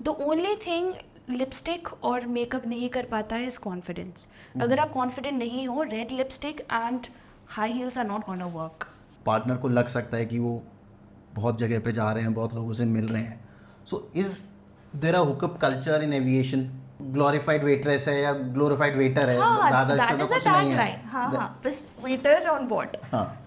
The only thing lipstick और makeup नहीं कर पाता है इज कॉन्फिडेंस. अगर आप कॉन्फिडेंट नहीं हो, red lipstick and high heels are not gonna work. Partner को लग सकता है कि वो बहुत जगह पे जा रहे हैं, बहुत लोगों से मिल रहे हैं. So is there a hookup culture in aviation? Glorified waitress है या ग्लोरीफाइड वेटर है? ज़्यादा इससे तो कुछ नहीं है. हाँ, बस वेटर्स ऑन बोर्ड. हाँ.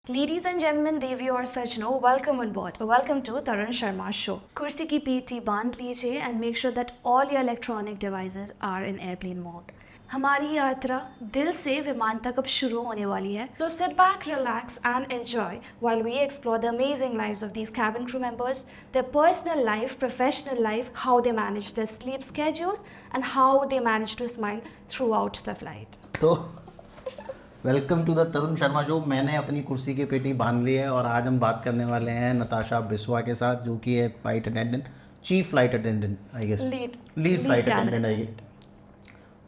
Ladies and gentlemen, देवी और सज्जनों, welcome on board. Welcome to Tarun Sharma Show. कुर्सी की पीठी बांध लीजिए and make sure that all your electronic devices are in airplane mode. हमारी यात्रा दिल से विमान तक अब शुरू होने वाली है. So sit back, relax and enjoy while we explore the amazing lives of these cabin crew members, their personal life, professional life, how they manage their sleep schedule and how they manage to smile throughout the flight. तो welcome to the Tarun Sharma show. मैंने अपनी कुर्सी की पेटी बांध ली है और आज हम बात करने वाले हैं नताशा बिस्वा के साथ, जो कि है flight attendant, chief flight attendant I guess, lead flight attendant I guess.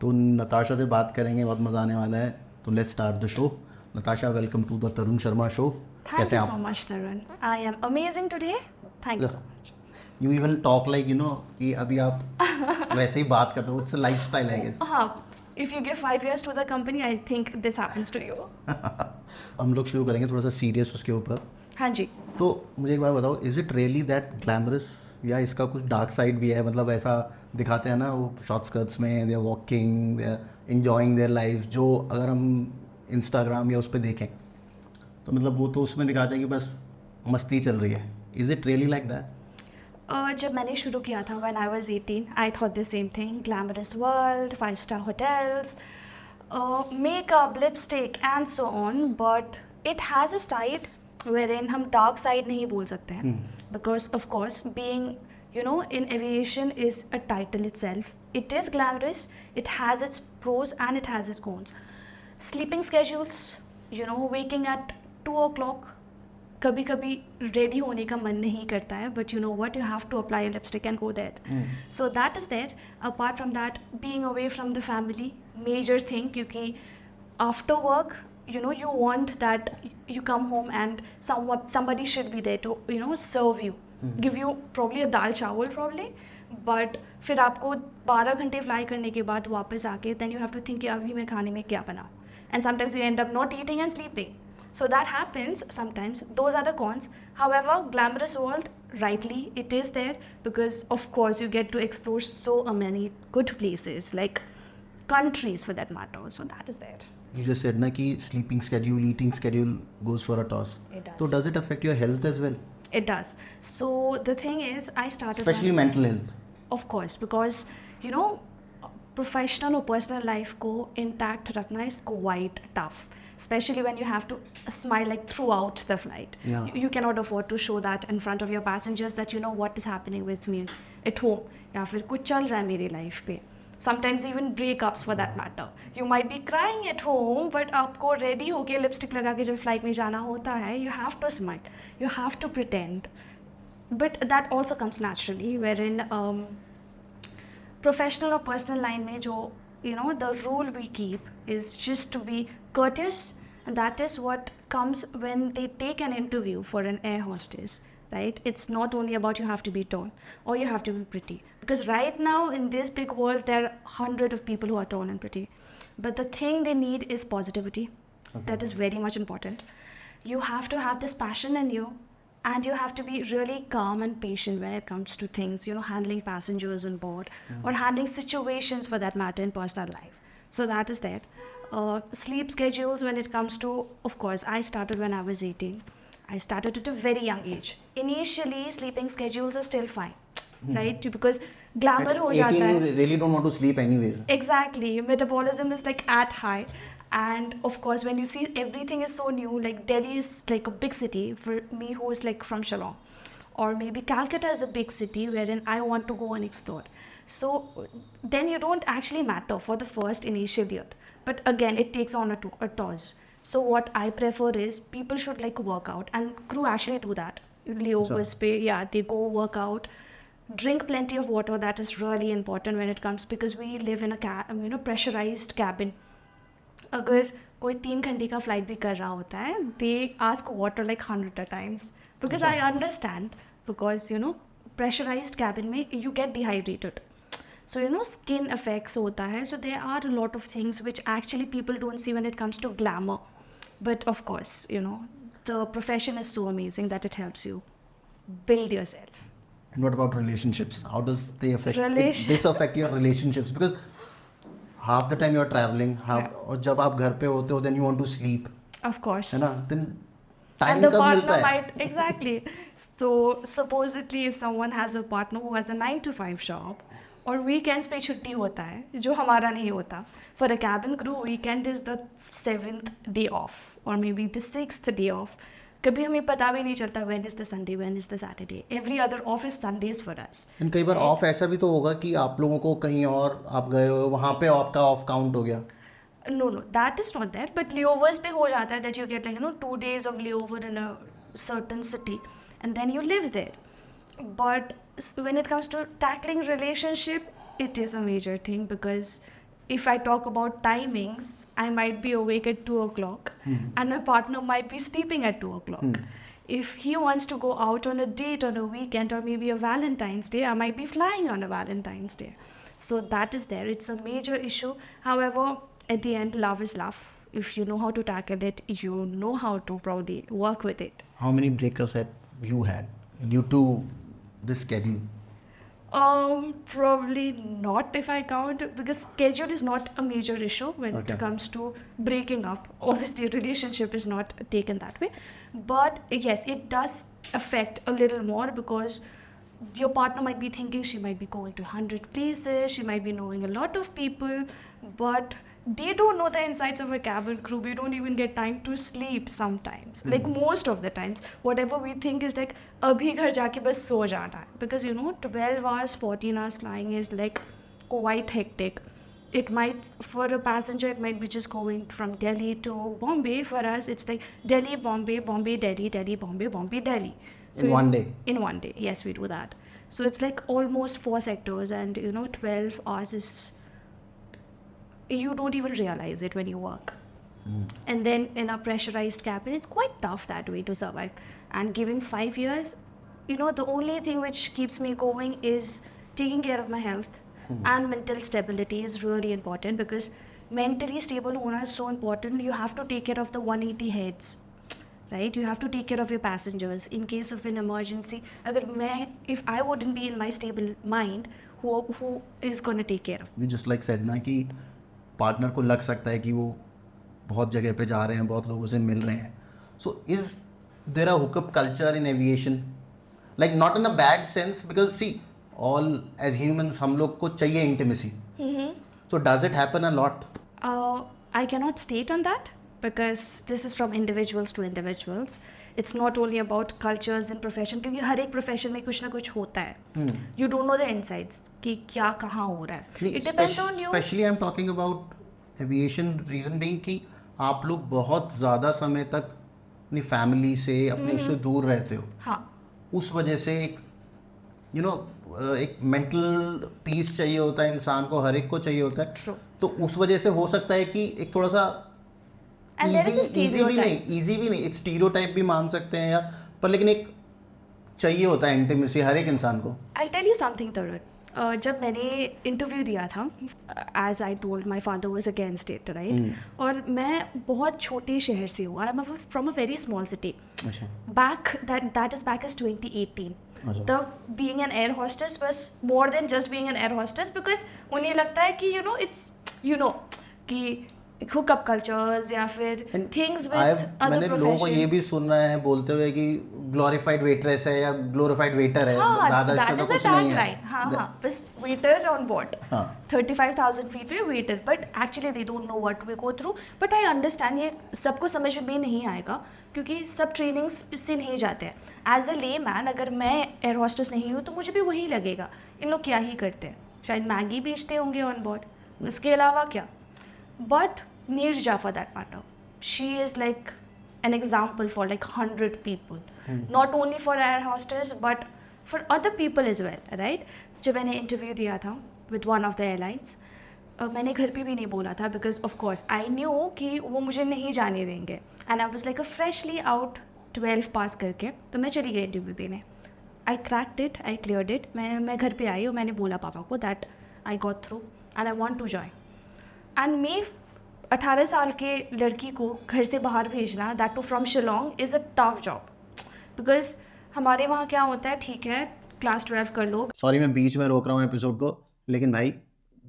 तो नताशा से बात करेंगे, बहुत मज़ा आने वाला है. तो let's start the show. Natasha, welcome to the Tarun Sharma show. कैसे आप? Thank you so much Tarun. I am amazing today. Thank you so much. You even talk like you know कि अभी आप वैसे ही बात करते हो. It's a lifestyle I guess. हाँ, if you give 5 years to the company, I think this happens to you. हम लोग शुरू करेंगे थोड़ा सा सीरियस उसके ऊपर. हाँ जी. तो मुझे एक बात बताओ, is it really that glamorous या इसका कुछ डार्क साइड भी है? मतलब ऐसा दिखाते हैं ना वो शॉर्ट स्कर्ट्स में, they are walking, they are enjoying their life, जो अगर हम इंस्टाग्राम या उस पर देखें तो मतलब वो तो उसमें दिखाते हैं कि बस मस्ती चल रही है. Is it really like that? जब मैंने शुरू किया था when I was 18, I thought the same thing. Glamorous world, 5-star hotels, makeup, lipstick and so on. But it has a side wherein हम dark side नहीं बोल सकते हैं. Because of course being, you know, in aviation is a title itself. It is glamorous. It has its pros and it has its cons. Sleeping schedules, you know, waking at 2 o'clock. कभी कभी ready होने का मन नहीं करता है, but you know what, you have to apply lipstick and go that. So that is that. Apart from that, being away from the family, major thing, क्योंकि after work you know you want that you come home and somebody should be there to, you know, serve you, give you probably a dal chawal probably, but फिर आपको 12 घंटे fly करने के बाद वापस आके then you have to think कि अभी मैं खाने में क्या बनाऊँ, and sometimes you end up not eating and sleeping. So that happens sometimes. Those are the cons. However, glamorous world, rightly, it is there because of course you get to explore so many good places, like countries for that matter. So that is there. You just said na ki sleeping schedule, eating schedule goes for a toss. It does. So does it affect your health as well? It does. So the thing is, I started especially mental health. Of course, because you know, professional or personal life को intact रखना is quite tough. Especially when you have to smile like throughout the flight. Yeah. You cannot afford to show that in front of your passengers that you know what is happening with me at home. या फिर कुछ चल रहा है मेरी life पे. Sometimes even breakups for that matter. You might be crying at home, but आपको ready होके लिपस्टिक लगा के जब फ्लाइट में जाना होता है, you have to smile, you have to pretend. But that also comes naturally, wherein professional or personal line में जो, you know, the rule we keep is just to be courteous, and that is what comes when they take an interview for an air hostess, right? It's not only about you have to be tall or you have to be pretty, because right now in this big world there are hundreds of people who are tall and pretty, but the thing they need is positivity. Okay. That is very much important. You have to have this passion in you, and you have to be really calm and patient when it comes to things, you know, handling passengers on board or handling situations for that matter in personal life. So that is that. Sleep schedules, when it comes to, of course, I started when I was 18. I started at a very young age. Initially, sleeping schedules are still fine, right? Because glamour ho jata hai. You really don't want to sleep anyways. Exactly. Metabolism is like at high. And of course, when you see everything is so new, like Delhi is like a big city for me who is like from Shillong, or maybe Calcutta is a big city wherein I want to go and explore. So then you don't actually matter for the first initial year. But again, it takes on a toss. So what I prefer is people should like work out, and crew actually do that. Layovers pe, yeah, they go work out, drink plenty of water. That is really important when it comes, because we live in a pressurized cabin. अगर कोई 3 घंटे का flight भी कर रहा होता है, they ask water like 100 times because I understand, because you know pressurized cabin में you get dehydrated, so you know skin effects होता है, so there are a lot of things which actually people don't see when it comes to glamour, but of course you know the profession is so amazing that it helps you build yourself. And what about relationships? How does they affect this affect your relationships? Because half the time you are traveling, और जब आप घर पे होते हो, then you want to sleep, Of course. है ना? Then And time the कब partner मिलता है? might, exactly. So supposedly if someone has a partner who has a 9 to 5 job, और weekends पे छुट्टी होता है जो हमारा नहीं होता. For a cabin crew, weekend is the 7th day off or maybe the 6th day off. कभी हमें पता भी नहीं चलता when is the Sunday, when is the Saturday. Every other off is Sundays for us. And कई बार of ऐसा भी तो होगा कि आप लोगों को कहीं और आप गए हो, वहाँ पे आपका ऑफ काउंट हो गया. No, that is not there. But layovers पे हो जाता है that you get like 2 days of layover in a certain city and then you live there. But when it comes to tackling relationship, it is a major thing, because if I talk about timings, I might be awake at 2 o'clock and my partner might be sleeping at 2 o'clock. If he wants to go out on a date on a weekend or maybe a Valentine's Day, I might be flying on a Valentine's Day. So that is there. It's a major issue. However, at the end, love is love. If you know how to tackle it, you know how to probably work with it. How many breakups have you had due to this schedule? Probably not if I count, because schedule is not a major issue when it comes to breaking up. Obviously, relationship is not taken that way. But yes, it does affect a little more, because your partner might be thinking she might be going to 100 places, she might be knowing a lot of people, but they don't know the insides of a cabin crew. We don't even get time to sleep sometimes. Like most of the times, whatever we think is like, abhi ghar jaake bas so jana hai. Because you know, 12 hours, 14 hours flying is like quite hectic. It might, for a passenger, it might be just going from Delhi to Bombay. For us, it's like Delhi, Bombay, Bombay, Delhi, Delhi, Bombay, Bombay, Delhi. So in one day? In one day, yes, we do that. So it's like almost 4 sectors, and you know, 12 hours is, you don't even realize it when you work. And then in a pressurized cabin, it's quite tough that way to survive. And giving 5 years, you know, the only thing which keeps me going is taking care of my health. And mental stability is really important, because mentally stable hona is so important. You have to take care of the 180 heads, right? You have to take care of your passengers in case of an emergency. If I wouldn't be in my stable mind, who is going to take care of me? You just like said ना कि partner को लग सकता है कि वो बहुत जगह पे जा रहे हैं, बहुत लोगों से मिल रहे हैं. So is there a hookup culture in aviation? Like not in a bad sense, because see, all as humans हम लोग को चाहिए intimacy. So does it happen a lot? I cannot state on that, because this is from individuals to individuals. It's not only about cultures and profession, क्योंकि हर एक profession में कुछ ना कुछ होता है. You don't know the insides कि क्या कहाँ हो रहा है. It depends on you. Especially I'm talking about aviation, reason being कि आप लोग बहुत ज़्यादा समय तक अपनी फैमिली से, अपने से दूर रहते हो. हाँ. उस वजह से एक एक मेंटल पीस चाहिए होता है इंसान को, हर एक को चाहिए होता है. True. तो उस वजह से हो सकता है कि एक थोड़ा सा इजी भी नहीं, एक स्टीरियोटाइप भी मान सकते हैं यार, पर लेकिन एक चाहिए होता है इंटीमेसी हर एक इंसान को. I'll tell you something, Tarun. जब मैंने इंटरव्यू दिया था, as I told my father was against it, right. और मैं बहुत छोटे शहर से हूँ. I am from a very small city. Back that is back is 2018. तब being an air hostess was more than just being an air hostess, because उन्हें लगता है कि यू नो कि हुकअप कल्चर्स या फिर थिंग्स विद अदर प्रोफेशन. मैंने लोगों को ये भी सुना है बोलते हुए कि ग्लोरीफाइड वेट्रेस है या ग्लोरीफाइड वेटर है. ज़्यादा इससे तो कुछ नहीं है. हाँ, बस वेटर्स ऑन बोर्ड. 35,000 फीट में waiter, but actually they don't know what we go through. But I understand, ये सबको समझ में नहीं आएगा क्योंकि सब ट्रेनिंग्स से नहीं जाते हैं. एज अ ले मैन, अगर मैं एयर हॉस्टेस नहीं हूँ तो मुझे भी वही लगेगा, इन लोग क्या ही करते हैं, शायद मैगी बेचते होंगे ऑन बोर्ड, उसके अलावा क्या. But Nirja, for that matter, she is like an example for like 100 people, not only for air hostess but for other people as well, right? जब मैंने interview दिया था with one of the airlines, मैंने घर पे भी नहीं बोला था because of course I knew कि वो मुझे नहीं जाने देंगे and I was like a freshly out 12 pass करके, तो मैं चली गई इंटरव्यू देने. I cracked it, I cleared it. मैं घर पे आई और मैंने बोला पापा को that I got through and I want to join. And me 18 साल के लड़की को घर से बाहर भेजना, that too from Shillong, is a tough job because हमारे वहाँ क्या होता है, ठीक है क्लास 12 कर लो. सॉरी मैं बीच में रोक रहा हूँ एपिसोड को, लेकिन भाई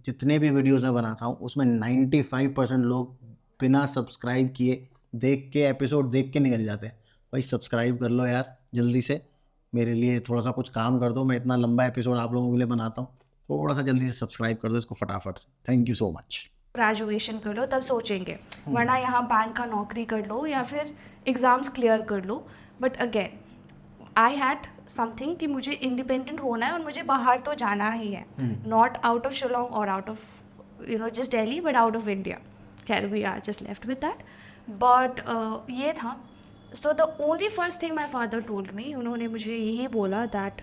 जितने भी वीडियोस मैं बनाता हूँ उसमें 95% लोग बिना सब्सक्राइब किए देख के, एपिसोड देख के निकल जाते हैं. भाई सब्सक्राइब कर लो यार जल्दी से, मेरे लिए थोड़ा सा कुछ काम कर दो. मैं इतना लंबा एपिसोड आप लोगों के लिए बनाता हूँ, थोड़ा सा जल्दी से सब्सक्राइब कर दो इसको फटाफट से. Thank you so much. Graduation कर लो तब सोचेंगे, वरना यहाँ बैंक का नौकरी कर लो या फिर एग्ज़ाम्स क्लियर कर लो. But again I had something कि मुझे इंडिपेंडेंट होना है और मुझे बाहर तो जाना ही है, नॉट आउट ऑफ शिलोंग और out of just Delhi but out of India. खैर we are just left with that. But ये था. So the only first thing my father told me, उन्होंने मुझे यही बोला that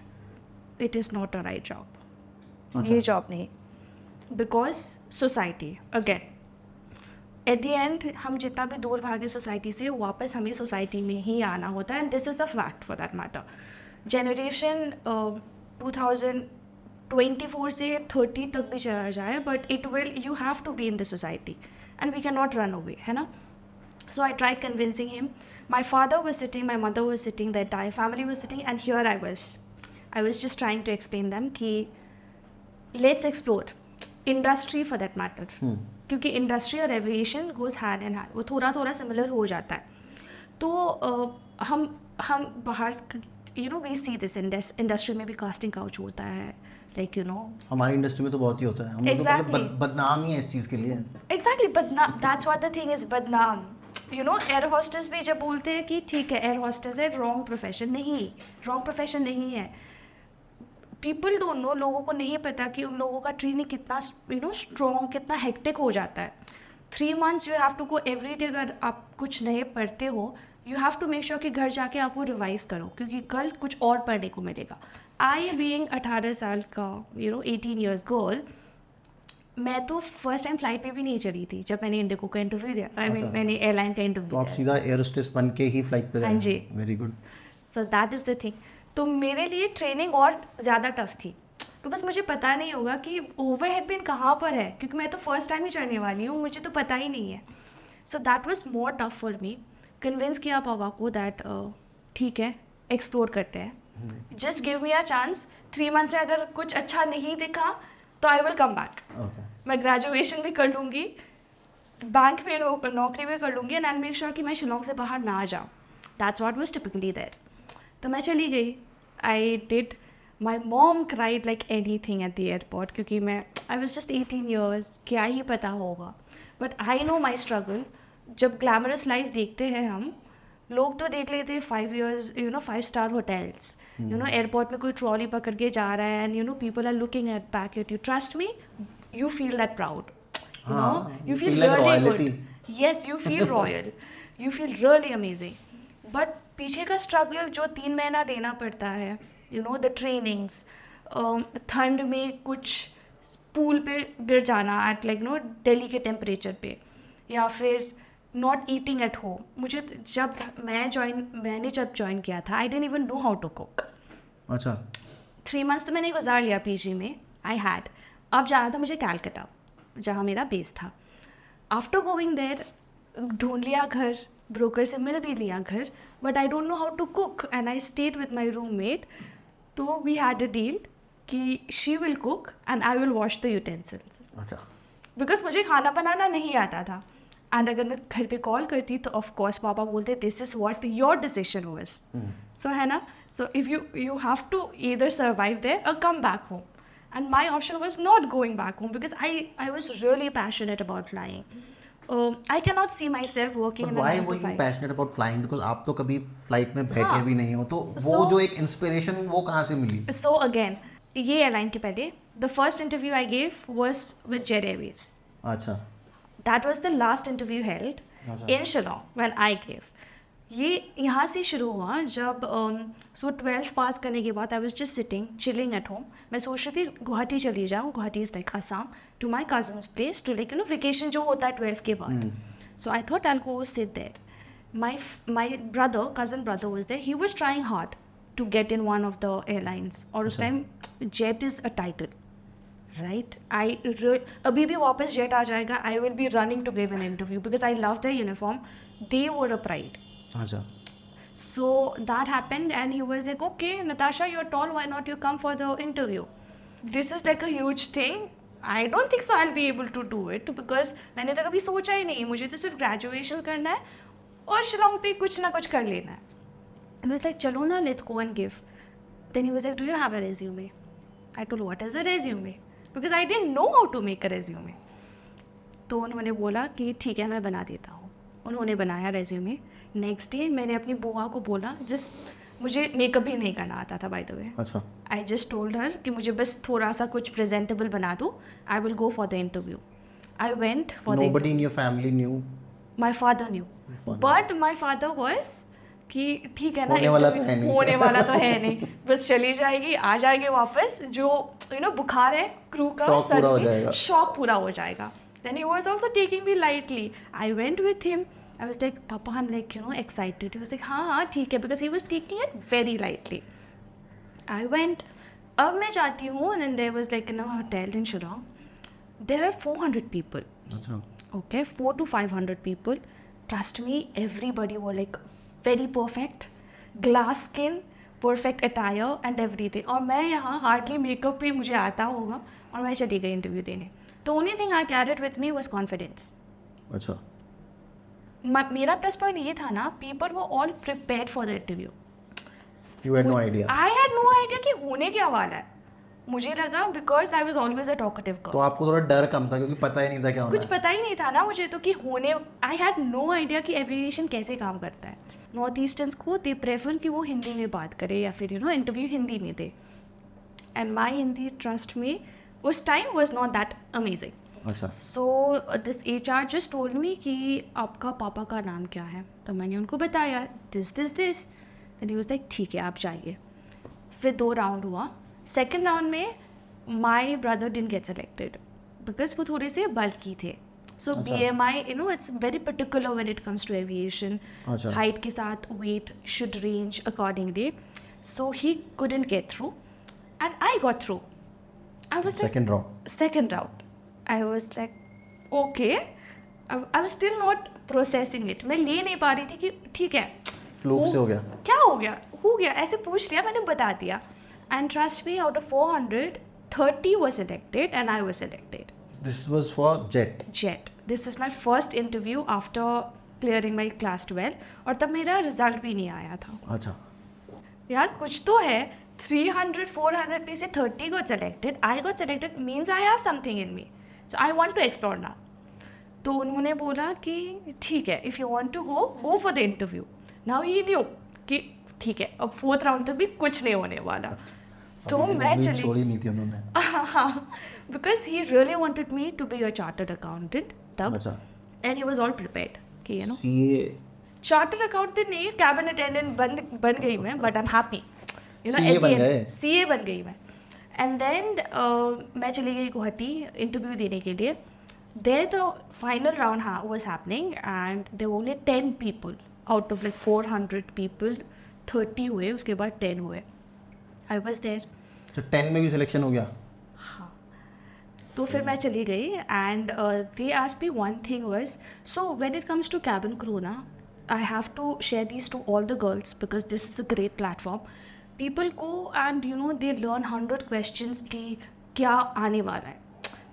it is not a right job, ये job नहीं. Because society again at the end हम जितना भी दूर भागे सोसाइटी से, वापस हमें सोसाइटी में ही आना होता है. And this is a fact for that matter. Generation 2024 से 30 तक भी चला जाए, but it will, you have to be in the society and we can not run away, है ना. So I tried convincing him. My father was sitting, my mother was sitting, the entire family was sitting, and here I was just trying to explain them कि let's explore industry for that matter. क्योंकि industry और aviation goes hand in hand, वो थोड़ा थोड़ा similar हो जाता है. तो हम बाहर we see this industry में भी casting couch होता है, like हमारी इंडस्ट्री में तो बहुत ही होता है. हम लोग तो मतलब बदनाम ही है इस चीज़ के लिए. Exactly, बदनाम. That's what the thing is, बदनाम. एयर होस्टेस भी जब बोलते हैं कि ठीक है एयर होस्टेस है, रॉन्ग प्रोफेशन नहीं है. पीपल डोंट नो, लोगों को नहीं पता कि उन लोगों का ट्रेनिंग कितना स्ट्रॉन्ग, कितना हेक्टिक हो जाता है. 3 months you have to go every day. अगर आप कुछ नए पढ़ते हो, you have to make sure कि घर जाके आप वो रिवाइज करो, क्योंकि कल कुछ और पढ़ने को मिलेगा. आई बीइंग 18 साल का 18 years गर्ल, मैं तो फर्स्ट टाइम फ्लाइट पे भी नहीं चढ़ी थी जब मैंने इंडिगो का इंटरव्यू दिया. आई मीन मैंने एयरलाइन का इंटरव्यू दिया. तो आप सीधा एयर होस्टेस बन के ही फ्लाइट पे गए? हाँ जी. Very good. So that is the thing. तो मेरे लिए ट्रेनिंग और ज़्यादा टफ थी, तो बस मुझे पता नहीं होगा कि ओवरहेड पिन कहाँ पर है, क्योंकि मैं तो फर्स्ट टाइम ही चढ़ने वाली हूँ, मुझे तो पता ही नहीं है. So that was more tough for me. Convince किया पापा को दैट ठीक है एक्सप्लोर करते हैं, just give me a chance. 3 months से अगर कुछ अच्छा नहीं दिखा तो आई विल कम बैक. मैं ग्रेजुएशन भी कर लूँगी, बैंक में नौकरी भी कर लूँगी, एंड आई मेक श्योर कि मैं शिलोंग से बाहर ना जाऊँ. That's what was typically there. तो मैं चली गई. I did. My mom cried like anything at the airport, क्योंकि आई वाज जस्ट 18 years, क्या ही पता होगा. But I know my struggle. जब ग्लैमरस लाइफ देखते हैं हम लोग, तो देख लेते हैं 5 years 5-star होटल्स, एयरपोर्ट में कोई ट्रॉली पकड़ के जा रहा है, and people are looking at back at you. Trust me, you feel that proud, you feel like really royalty. good. Yes, you feel royal, you feel really amazing. But पीछे का struggle जो 3 महीना देना पड़ता है, the trainings, ठंड में कुछ पूल पे गिर जाना at like दिल्ली के टेम्परेचर पे, या फिर not eating at home. मैंने जब ज्वाइन किया था, I didn't even know how to cook. अच्छा. 3 months तो मैंने गुजार लिया पीजी में. I had. अब जाना था मुझे कैलकटा, जहाँ मेरा बेस था. आफ्टर गोइंग देयर ढूंढ लिया घर, ब्रोकर से मिल भी लिया घर, but I don't know how to cook, and I stayed with my roommate. तो वी हैड अ डील कि she will cook and I will wash the utensils. अच्छा. बिकॉज मुझे खाना बनाना नहीं आता था, एंड अगर मैं घर पे कॉल करती तो ऑफ कोर्स पापा बोलते this is what your decision was. So है ना. So if you have to either survive there or come back home. And my option was not going back home because I was really passionate about flying. I cannot see myself working in a 9 to 5. Why were you passionate about flying? Because आप तो कभी flight में बैठे भी नहीं हो, तो वो जो एक इंस्पिरेशन वो कहाँ से मिली? So again, ये एयरलाइन के पहले the first interview I gave was with Jet Airways. अच्छा. That was the last interview held in Shillong when I gave. ये यहाँ से शुरू हुआ जब सो 12th पास करने के बाद I was just sitting chilling at home. मैं सोच रही थी गुवाहाटी चली जाऊँ. Guwahati is like Assam to my cousin's place to like vacation जो होता है 12th के बाद. So I thought I will go sit there. My brother cousin brother was there. He was trying hard to get in one of the airlines. और उस time jet is a title, right. अभी भी वापस jet आ जाएगा, I will be running to give an interview because I love the uniform. They were a pride. अच्छा. So that happened and he was like, okay, Natasha, you're tall, why not you come for the interview? This is like a huge thing. I don't think so I'll be able to do it because मैंने तो कभी सोचा ही नहीं. मुझे तो सिर्फ graduation करना है और शिलोंग पे कुछ ना कुछ कर लेना है. And I was like, चलो ना, let's go and give. Then he was like, do you have a resume? I told, what is a resume? Because I didn't know how to make a resume. तो उन्होंने बोला कि ठीक है मैं बना देता हूँ. उन्होंने बनाया रेज्यूमे. नेक्स्ट डे मैंने अपनी बुआ को बोला, मुझे मेकअप भी नहीं करना आता था बाय द वे. अच्छा. आई जस्ट टोल्ड हर कि मुझे बस थोड़ा सा कुछ प्रेजेंटेबल बना दो. आई will go for the interview. I went for the. Nobody in your family knew. My father new. But my father was कि ठीक है ना, होने वाला तो है नहीं. होने वाला तो है नहीं, बस चली जाएगी, आ जाएगी वापस. जो बुखार है क्रू का, शौक पूरा हो जाएगा. शौक पूरा हो जाएगा. Then he was also taking me lightly. I went with him. I was like, Papa, I'm like, excited. He was like, हाँ ठीक है, because he was taking it very lightly. I went. अब मैं जाती हूँ and then there was like in a hotel in Shillong. There are 400 people. अच्छा. Okay, 400 to 500 people. Trust me, everybody were like very perfect, glass skin, perfect attire and everything. और मैं यहाँ hardly makeup भी मुझे आता होगा और मैं चली गई इंटरव्यू देने. The only thing I carried with me was confidence. अच्छा. मेरा प्लस पॉइंट ये था ना, people were all prepared for the interview. You had no idea. I had no idea कि होने क्या वाला है. मुझे लगा because I was always a talkative girl. तो आपको थोड़ा डर कम था क्योंकि पता ही नहीं था क्या होना है. कुछ पता ही नहीं था ना मुझे तो कि होने. I had no idea कि एविएशन कैसे काम करता है. नॉर्थ ईस्टर्न्स को दे प्रेफर कि वो हिंदी में बात करे या फिर इंटरव्यू हिंदी में दे. And my Hindi, trust me, उस time was not that amazing. अच्छा. So this HR just told me कि आपका पापा का नाम क्या है. तो मैंने उनको बताया this. Then he was like ठीक है आप जाइए. फिर 2 राउंड हुआ. सेकेंड राउंड में my brother didn't get selected because वो थोड़े से बल्की थे. So BMI it's very particular when it comes to aviation. Height के साथ weight should range accordingly. So he couldn't get through and I got through. I was second round. I was like, okay. I was still not processing it. मैं ले नहीं पा रही थी कि ठीक है. फ्लूक से हो गया. क्या हो गया ऐसे पूछ लिया, मैंने बता दिया. And trust me, out of 400, 30 were selected and I was selected. This was for jet. This is my first interview after clearing my class 12 और तब मेरा रिजल्ट भी नहीं आया था. अच्छा. यार कुछ तो है. 300, 400 में से 30 got selected. I got selected means I have something in me. So I want to explore now. तो उन्होंने बोला कि ठीक है, if you want to go for the interview. Now he knew कि ठीक है अब 4th राउंड तक भी कुछ नहीं होने वाला. तो मैं चली. छोड़ी नहीं थी उन्होंने. Because he really wanted me to be a chartered accountant तब. अच्छा. And he was all prepared कि CA. Chartered accountant नहीं, cabin attendant बन गई मैं, but I'm happy. CA बन गए. CA बन गई मैं. एंड देन मैं चली गई गुवाहाटी इंटरव्यू देने के लिए. There the final round was happening and there were only 10 people out of like 400 people. 30 हुए, उसके बाद 10 हुए. आई वाज देयर. तो 10 में भी सिलेक्शन हो गया. हाँ. तो फिर मैं चली गई and they asked me one thing was, so when it comes to cabin crew ना, I have to share this to all the girls because this is a great platform. People go and they learn 100 questions कि क्या आने वाला है,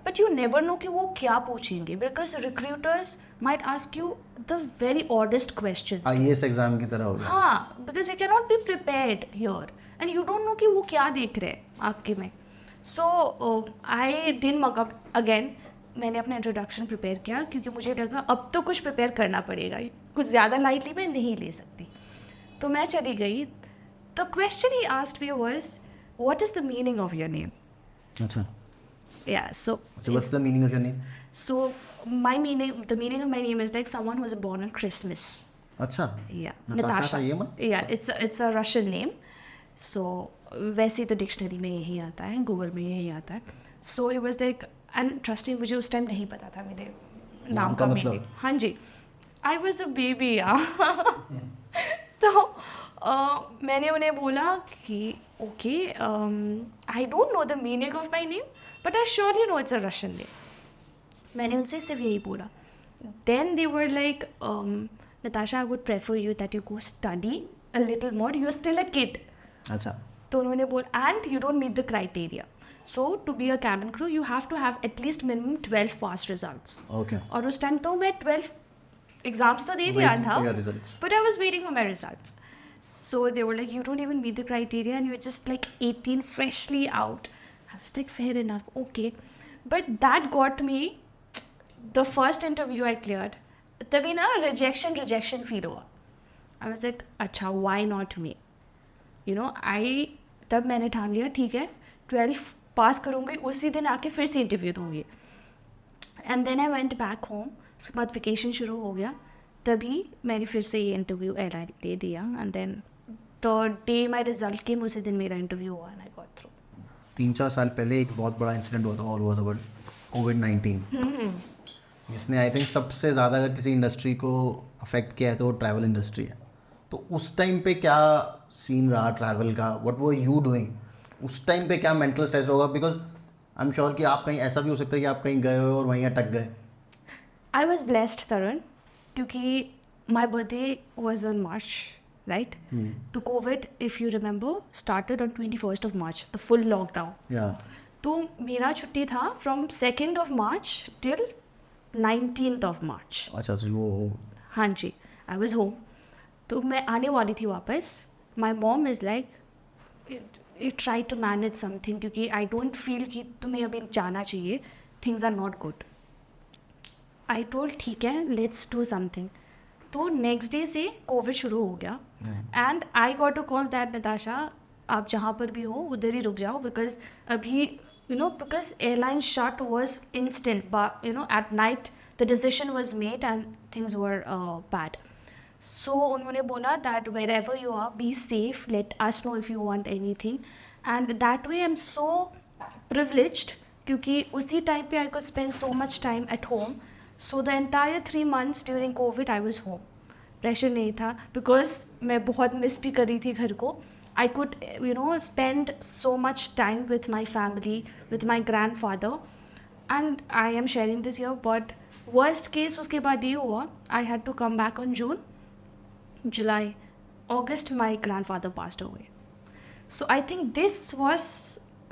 but you never know कि वो क्या पूछेंगे because recruiters might ask you the very oddest questions. IAS exam की तरह हो गया. हाँ, because you cannot be prepared here and you don't know कि वो क्या देख रहे हैं आपके में. So I didn't mug up again. मैंने अपना इंट्रोडक्शन प्रिपेयर किया क्योंकि मुझे लगा अब तो कुछ प्रिपेयर करना पड़ेगा, कुछ ज़्यादा लाइटली मैं नहीं ले सकती. तो मैं चली गई. The question he asked me was, what is the meaning of your name? अच्छा. Yeah, so what's the meaning of your name? So the meaning of my name is like someone who was born on Christmas. अच्छा, Yeah, Natasha था ये मन? Yeah, it's a Russian name. So वैसे तो dictionary में यही आता है, गूगल में यही आता है. So it was like, and trust me, मुझे उस टाइम नहीं पता था मेरे नाम का मतलब? meaning. हाँ जी, I was a baby यार. तो मैंने उन्हें बोला कि okay, I don't know the meaning of my name but I surely know it's a Russian name. मैंने उनसे सिर्फ यही बोला. Then they were like, Natasha, I would prefer you that you go study a little more, you are still a kid. अच्छा, तो उन्होंने बोला and you don't meet the criteria, so to be a cabin crew you have to have at least minimum 12 pass results. Okay. और उस time तो मैं 12 exams तो दे दिया था, results. but I was waiting for my results. So they were like, you don't even meet the criteria and you're just like 18, freshly out. I was like, fair enough, okay. But that got me, the first interview I cleared, तभी ना rejection feel हुआ. I was like, अच्छा, why not me? You know, तब मैंने ठान लिया, ठीक है, 12 पास करूँगी, उसी दिन आके फिर से इंटरव्यू दूँगी. And then I went back home. उसके बाद वेकेशन शुरू हो गया, तभी मैंने फिर से ये इंटरव्यू एयरलाइन दे दिया. And then the day my result came, उसी दिन मेरा इंटरव्यू हुआ एंड आई गॉट थ्रू. 3-4 साल पहले एक बहुत बड़ा इंसिडेंट हुआ था ऑल ओवर द वर्ल्ड, कोविड-19, जिसने आई थिंक सबसे ज़्यादा अगर किसी इंडस्ट्री को अफेक्ट किया है तो वो ट्रैवल इंडस्ट्री है. तो उस टाइम पे क्या सीन रहा ट्रैवल का? व्हाट वर यू डूइंग उस टाइम पे? क्या मेंटल स्ट्रेस होगा? बिकॉज आई एम श्योर कि आप कहीं, ऐसा भी हो सकता है कि आप कहीं गए हो और वहीं अटक गए. आई वॉज ब्लेस्ड तरुण, क्योंकि my birthday was on March, right? तो Covid, if you remember, started on 21st of March, the full lockdown. तो मेरा छुट्टी था from 2nd of March till 19th of March. अच्छा, सो वो हाँ जी, आई वॉज होम. तो मैं आने वाली थी वापस. My mom is like, you try to manage something, क्योंकि आई डोंट फील कि तुम्हें अभी जाना चाहिए, things are not good. I told ठीक है, लेट्स डू समथिंग. तो नेक्स्ट डे से कोविड शुरू हो गया and I got to call that, Natasha, आप जहाँ पर भी हो उधर ही रुक जाओ, बिकॉज अभी because airline shut was instant, but at night the decision was made and things were bad. So उन्होंने बोला that wherever you are, be safe, let us know if you want anything. And that way I'm so privileged, क्योंकि उसी time पे I could spend so much time at home. So the entire 3 months during COVID I was home. Pressure नहीं था, because मैं बहुत miss भी कर रही थी घर को. I could, spend so much time with my family, with my grandfather, and I am sharing this here. But worst case उसके बाद ये हुआ, I had to come back on June, July, August. My grandfather passed away. So I think this was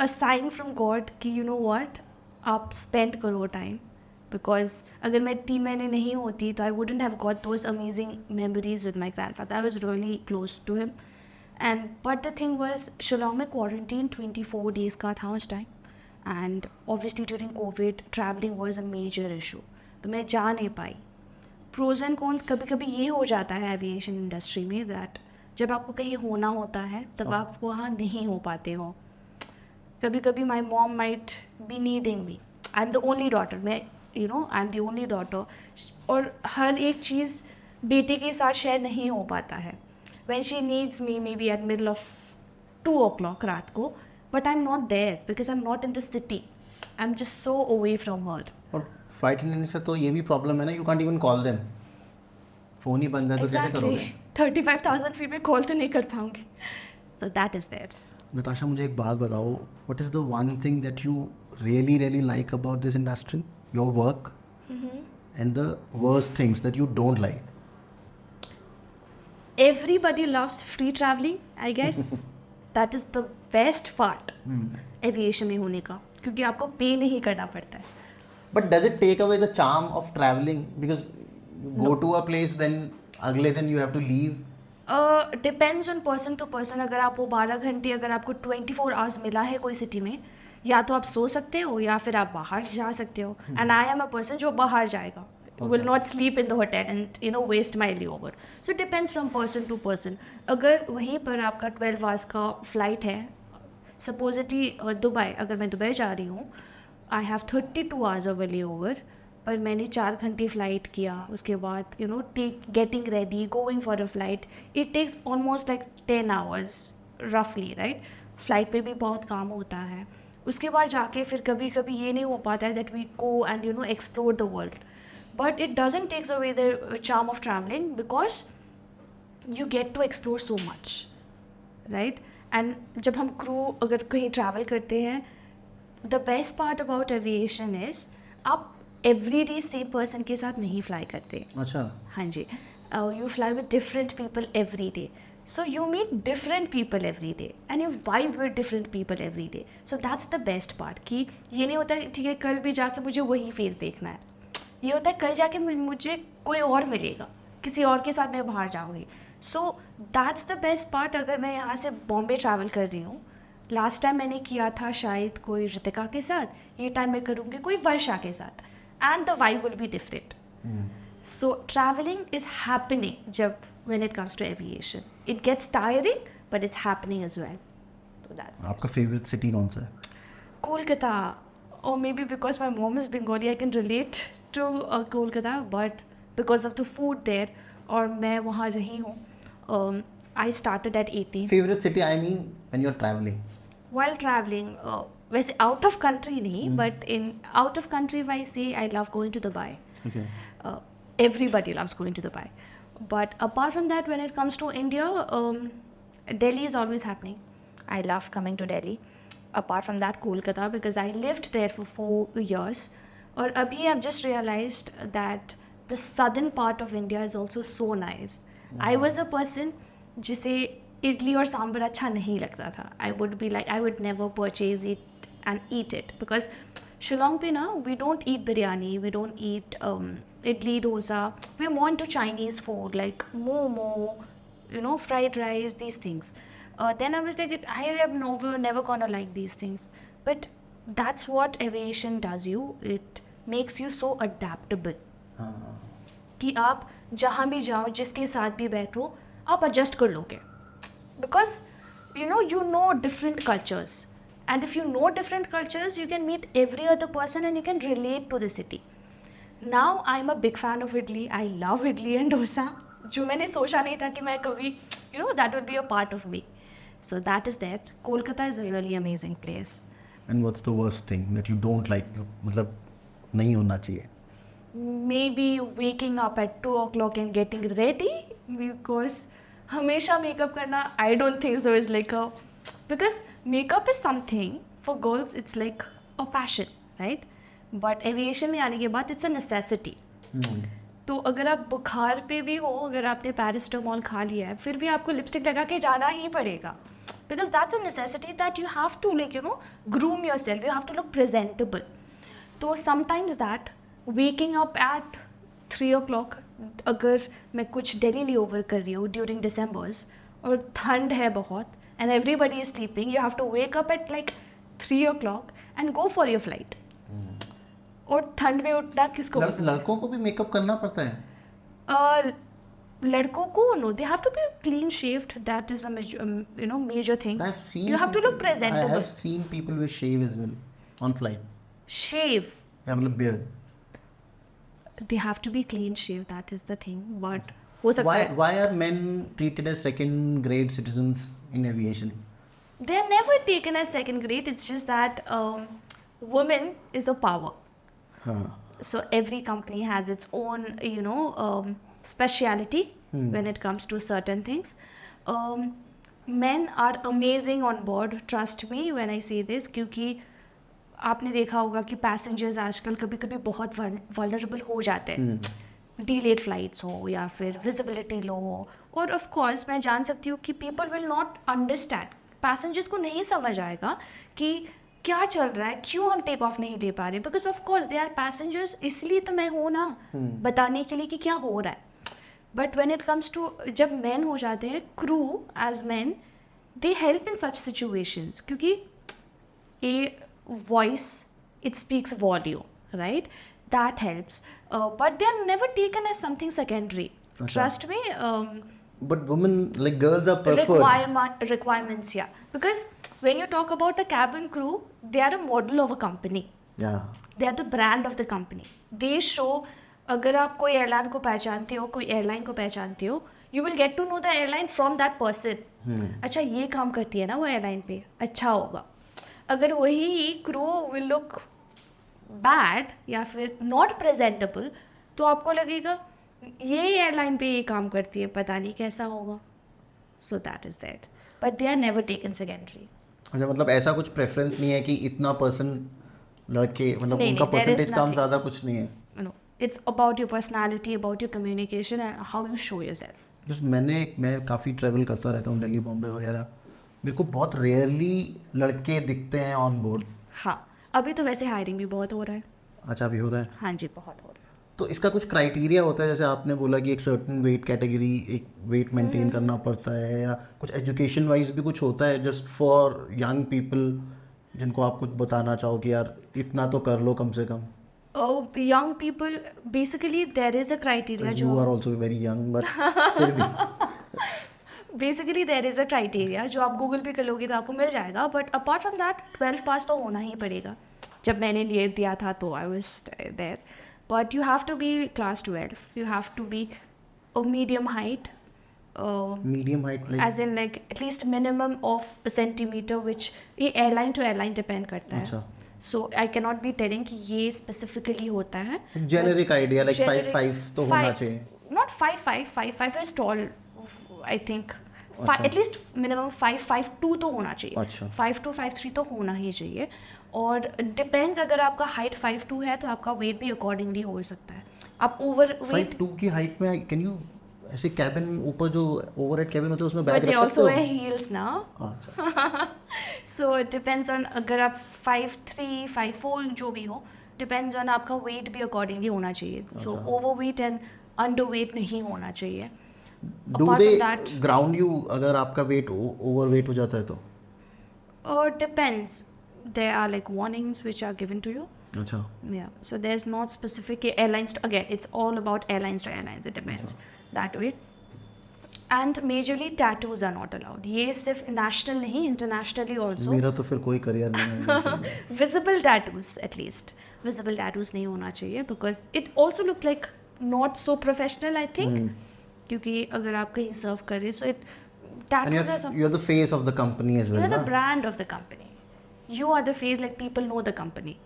a sign from God कि you know what, आप spend करो time, because अगर मैं 3 महीने नहीं होती तो I wouldn't have got those amazing memories with my grandfather. I was really close to him. And but the thing was, Shillong में quarantine 24 days का था उस time, and obviously during COVID traveling was a major issue. तो मैं जा नहीं पाई. Pros and cons कभी कभी ये हो जाता है aviation industry में, that जब आपको कहीं होना होता है तब आप वहाँ नहीं हो पाते हो. कभी कभी my mom might be needing me. I'm the only daughter. मैं I'm the only daughter. और हर एक चीज़ बेटे के साथ शेयर नहीं हो पाता है. When she needs me, maybe at middle of 2 o'clock रात को, but I'm not there because I'm not in the city. I'm just so away from her. और फ्लाइट अटेंडेंट से तो ये भी प्रॉब्लम है ना, you can't even call them. Phone ही बंद है तो कैसे करोगे? 35,000 feet में कॉल तो नहीं कर पाऊंगी. So that is that. Natasha, मुझे एक बात बताओ, what is the one thing that you really like about this industry, your work, and the worst things that you don't like? Everybody loves free traveling, I guess. That is the best part aviation में होने का, क्योंकि आपको पे नहीं करना पड़ता है. But does it take away the charm of traveling? Because you go to a place, then अगले दिन you have to leave. Depends on person to person. अगर आप वो 12 घंटे, अगर आपको 24 hours मिला है कोई सिटी में, या तो आप सो सकते हो या फिर आप बाहर जा सकते हो. And I am a person जो बाहर जाएगा. Will not sleep in the hotel and waste my layover. So it depends from person to person. अगर वहीं पर आपका 12 hours का flight है, supposedly दुबई, अगर मैं दुबई जा रही हूँ, I have 32 hours of a layover. पर मैंने 4 घंटे फ़्लाइट किया, उसके बाद getting ready, going for a flight, it takes almost like 10 hours रफली, राइट. फ़्लाइट पे भी बहुत काम होता है. उसके बाद जाके फिर कभी कभी ये नहीं हो पाता है that we go and explore the world, but it doesn't takes away the charm of travelling because you get to explore so much, right? And जब हम क्रू अगर कहीं ट्रैवल करते हैं, the best part about aviation is आप everyday same person के साथ नहीं फ्लाई करते. अच्छा. हाँ जी. You fly with different people every day, so you meet different people every day and you vibe with different people every day. So that's the best part कि ये नहीं होता है ठीक है कल भी जाके मुझे वही फेस देखना है. ये होता है कल जाके मुझे कोई और मिलेगा, किसी और के साथ मैं बाहर जाऊँगी. So that's the best part. अगर मैं यहाँ से बॉम्बे ट्रैवल कर रही हूँ, लास्ट टाइम मैंने किया था शायद कोई ऋतिका के साथ, ये टाइम मैं करूँगी कोई वर्षा के साथ, and the vibe will be different. So travelling is happening जब when it comes to aviation. It gets tiring but it's happening as well. तो दैट्स. आपका फेवरेट सिटी कौन सा है? कोलकाता. और maybe because my mom is Bengali I can relate to Kolkata, but because of the food there, और मैं वहाँ रही हूँ. I started at 18. Favorite city, I mean, when you're traveling. While traveling, वैसे out of country नहीं, but in out of country if I say I love going to Dubai. Okay. Everybody loves going to Dubai. But apart from that, when it comes to India, Delhi is always happening. I love coming to Delhi. Apart from that, Kolkata, because I lived there for 4 years. और अभी I've just realized that the southern part of India is also so nice. I was a person जिसे इडली और सांभर अच्छा नहीं लगता था. I would be like, I would never purchase it and eat it because Shillong पे ना we don't eat biryani, we don't eat idli, dosa. We're more into Chinese food like momo, fried rice, these things. Then I was like, I am never gonna like these things. But that's what aviation does you. It makes you so adaptable. कि आप जहाँ भी जाओ, जिसके साथ भी बैठो, आप एडजस्ट कर लोगे. Because you know different cultures, and if you know different cultures you can meet every other person and you can relate to the city. Now I'm a big fan of idli. I love idli and dosa, जो मैंने सोचा नहीं था कि मैं कभी that would be a part of me. So that is that. Kolkata is a really amazing place. And what's the worst thing that you don't like? मतलब नहीं होना चाहिए. Maybe waking up at 2 o'clock and getting ready, because हमेशा makeup करना I don't think so is like a, because makeup is something for girls, it's like a fashion, right? But aviation में आने के बाद it's a necessity. तो अगर आप बुखार पे भी हो, अगर आपने पैरासिटामोल खा लिया है, फिर भी आपको लिपस्टिक लगा के जाना ही पड़ेगा, because that's a necessity that you have to groom yourself, you have to look presentable. तो sometimes that waking up at 3 o'clock, अगर मैं कुछ दिल्ली लेओवर कर रही हूँ ड्यूरिंग डिसम्बर्स और ठंड है बहुत and everybody is sleeping, you have to wake up at like 3 o'clock and go for your flight. और ठंड में उठना किसको पसंद है? लड़कों को भी मेकअप करना पड़ता है? लड़कों को no, they have to be clean shaved. That is a major thing. I've seen you have to look presentable. I have seen people with shave as well on flight. Shave? Yeah, मतलब beard. They have to be clean shaved, that is the thing. But हो सकता है. Why are men treated as second grade citizens in aviation? They're never taken as second grade. It's just that women is a power. So every company has its own speciality when it comes to certain things. Men are amazing on board, trust me when I say this, क्योंकि आपने देखा होगा कि passengers आजकल कभी कभी बहुत vulnerable हो जाते हैं. डीलेड फ्लाइट्स हो या फिर विजिबिलिटी लो हो, और ऑफ कोर्स मैं जान सकती हूँ कि people will not understand, passengers को नहीं समझ आएगा कि क्या चल रहा है, क्यों हम टेक ऑफ नहीं दे पा रहे, because of course they are passengers, इसलिए तो मैं हूँ ना बताने के लिए कि क्या हो रहा है. But when it comes to जब मैन हो जाते हैं, crew as man they help in such situations, क्योंकि a voice, it speaks volume, right? That helps. But they are never taken as something secondary. Achha. Trust me. But women, like girls, are preferred. Requirements, yeah. Because when you talk about a cabin crew, they are a model of a company. They are the brand of the company. They show, अगर आप कोई airline को पहचानते हो, कोई airline को पहचानते हो, you will get to know the airline from that person. अच्छा ये काम करती है ना वो एयरलाइन पे, अच्छा होगा. अगर वही क्रू विल लुक बैड या फिर नॉट प्रेजेंटेबल, तो आपको लगेगा ये एयरलाइन पे ये काम करती है, पता नहीं कैसा होगा. So that is that, but they are never taken secondary. अच्छा, मतलब ऐसा कुछ प्रेफरेंस नहीं है कि इतना पर्सन लड़के, मतलब नहीं, उनका नहीं, there is परसेंटेज काम nothing. ज़्यादा कुछ नहीं है. No, it's about your personality, about your communication and how you show yourself. बस मैं काफ़ी ट्रैवल करता रहता हूँ, दिल्ली बॉम्बे वगैरह. मेरे को बहुत रेयरली लड़के दिखते हैं ऑन बोर्ड. हाँ, अभी तो वैसे हायरिंग भी बहुत हो रहा है. अच्छा, अभी हो रहा है. हाँ जी, बहुत हो रहा है. तो इसका कुछ क्राइटेरिया होता है, जैसे आपने बोला कि एक सर्टेन वेट कैटेगरी, एक वेट मेंटेन करना पड़ता है, या कुछ एजुकेशन वाइज भी कुछ होता है जस्ट फॉर यंग पीपल जिनको आप कुछ बताना चाहो कि यार इतना तो कर लो कम से कम. Young people, basically there is a criteria. You are also very young, but फिर भी. Basically there is a criteria जो आप गूगल पे कर लोगे तो आपको मिल जाएगा, बट अपार्ट फ्रॉम दैट 12 पास तो होना ही पड़ेगा. जब मैंने लिए दिया था तो I was there, but you have to be class 12, you have to be a medium height, medium height like as in like at least minimum of centimetre, which ये एयरलाइन टू एयरलाइन डिपेंड करता है. अच्छा, so I can not be telling कि ये specifically होता है. Generic idea like 5'5" तो होना चाहिए. Not 5'5", 5'5" is tall, I think. अच्छा. At least minimum 5'2" तो होना चाहिए. अच्छा. 5'2", 5'3" तो होना ही चाहिए. और डिपेंड्स, अगर आपका हाइट 5'2" है तो आपका वेट भी अकॉर्डिंगली हो सकता है. आप ओवर वेट, 5'2" की हाइट में कैन यू ऐसे कैबिन ऊपर जो ओवरहेड कैबिन होता है उसमें बैग बट दे रख सकते ऑल्सो हो? वेयर हील्स ना. अच्छा. सो इट डिपेंड्स ऑन, अगर आप 5'3", 5'4" जो भी हो, डिपेंड्स ऑन आपका वेट भी अकॉर्डिंगली होना चाहिए. So over weight and under weight नहीं होना चाहिए. Do Apart they from that, ground you अगर आपका वेट ओवर वेट हो जाता है तो? depends. There are like warnings which are given to you. अच्छा. Yeah. So there's not specific airlines. Again, it's all about airlines to airlines. It depends that way. And majorly tattoos are not allowed. ये सिर्फ national नहीं, internationally also. मेरा तो फिर कोई career नहीं है. Visible tattoos at least. Visible tattoos नहीं होना चाहिए because it also looks like not so professional, I think. क्योंकि अगर आप कहीं सर्व कर रहे, so it And tattoos are you're the face of the company as well, you're the ना? brand of the company. You are the face, like people know the company.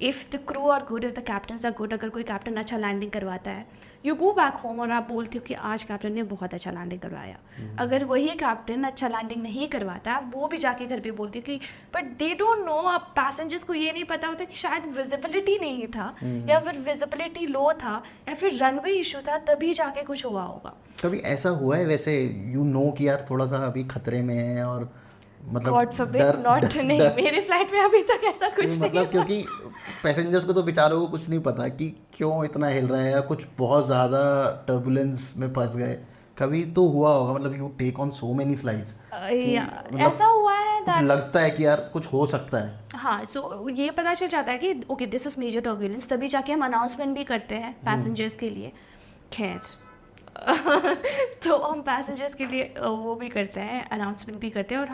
If the crew are good, if the captains are good, अगर कोई captain अच्छा landing करवाता है, you go back home और आप बोलते हो कि आज कैप्टन ने बहुत अच्छा लैंडिंग करवाया. अगर वही कैप्टन अच्छा लैंडिंग नहीं करवाता, वो भी जाके घर पे बोलती है कि बट दे डोंट नो, आप पैसेंजर्स को ये नहीं पता होता कि शायद विजिबिलिटी नहीं था, या फिर विजिबिलिटी लो था, या फिर रनवे इशू था, तभी जाके कुछ हुआ होगा. कभी ऐसा हुआ है वैसे यू नो कि यार थोड़ा सा अभी खतरे में है और मतलब गॉड फॉरबिड नॉट, नहीं मेरे फ्लाइट में अभी तक ऐसा कुछ नहीं मतलब क्योंकि पैसेंजर्स को तो बेचारों को कुछ नहीं पता कि क्यों इतना हिल रहा है या कुछ बहुत ज़्यादा टर्बुलेंस में फंस गए. कभी तो हुआ होगा, मतलब you take on so many flights, ऐसा हुआ है कुछ लगता है कि यार कुछ हो सकता है. हाँ, सो ये पता चल जाता है कि okay this is major turbulence, तभी जाके हम अनाउंसमेंट भी करते हैं पैसेंजर्स के लिए. खैर तो हम पैसेंजर्स के लिए वो भी करते हैं, अनाउंसमेंट भी करते हैं, और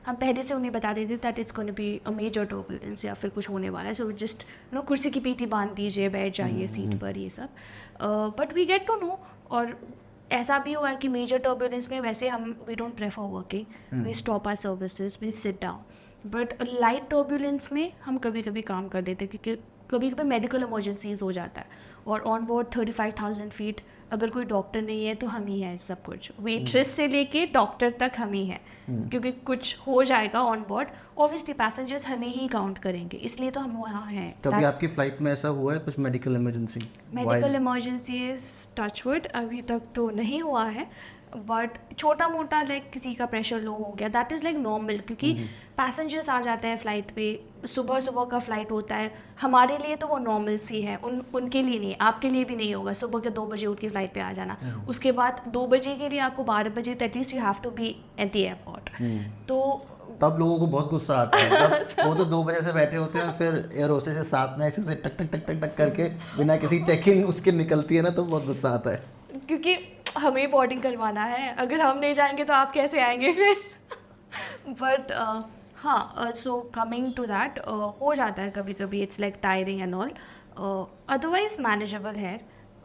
हम पहले से उन्हें बता देते that it's gonna be a major turbulence या फिर कुछ होने वाला है. सो जस्ट कुर्सी की पीठी बांध दीजिए, बैठ जाइए सीट पर, ये सब. But we get to know. और ऐसा भी हुआ है कि मेजर टर्बुलेंस में वैसे हम we don't prefer working, we stop our services, we sit down. But light turbulence में हम कभी कभी काम कर लेते हैं, क्योंकि कभी कभी मेडिकल इमरजेंसीज हो जाता है, और ऑन बोर्ड 35,000 फीट अगर कोई डॉक्टर नहीं है तो हम ही हैं सब कुछ, वेट्रेस से लेके डॉक्टर तक हम ही हैं. क्योंकि कुछ हो जाएगा ऑन बोर्ड, ऑब्वियसली पैसेंजर्स हमें ही काउंट करेंगे, इसलिए तो हम वहाँ हैं. कभी आपकी फ्लाइट में ऐसा हुआ है कुछ medical emergency? Medical emergencies touch wood अभी तक तो नहीं हुआ है, बट छोटा मोटा लाइक किसी का प्रेशर लो हो गया, दैट इज़ लाइक नॉर्मल, क्योंकि पैसेंजर्स आ जाते हैं फ़्लाइट पे, सुबह सुबह का फ़्लाइट होता है, हमारे लिए तो वो नॉर्मल सी है, उनके लिए नहीं, आपके लिए भी नहीं होगा सुबह के 2 बजे उठ के फ़्लाइट पे आ जाना. उसके बाद 2 बजे के लिए आपको 12 बजे at least you have to be at the airport. तो तब लोगों को बहुत गुस्सा आता है. तब वो तो 2 बजे से बैठे होते हैं, फिर एयर होस्टेस के साथ में ऐसे टक टक टक टक टक करके बिना किसी चेकिंग उसके निकलती है ना, तो बहुत गुस्सा आता है. क्योंकि हमें बोर्डिंग करवाना है, अगर हम नहीं जाएंगे तो आप कैसे आएंगे फिर. बट हाँ, सो कमिंग टू दैट, हो जाता है कभी कभी, it's like tiring and all, otherwise manageable है.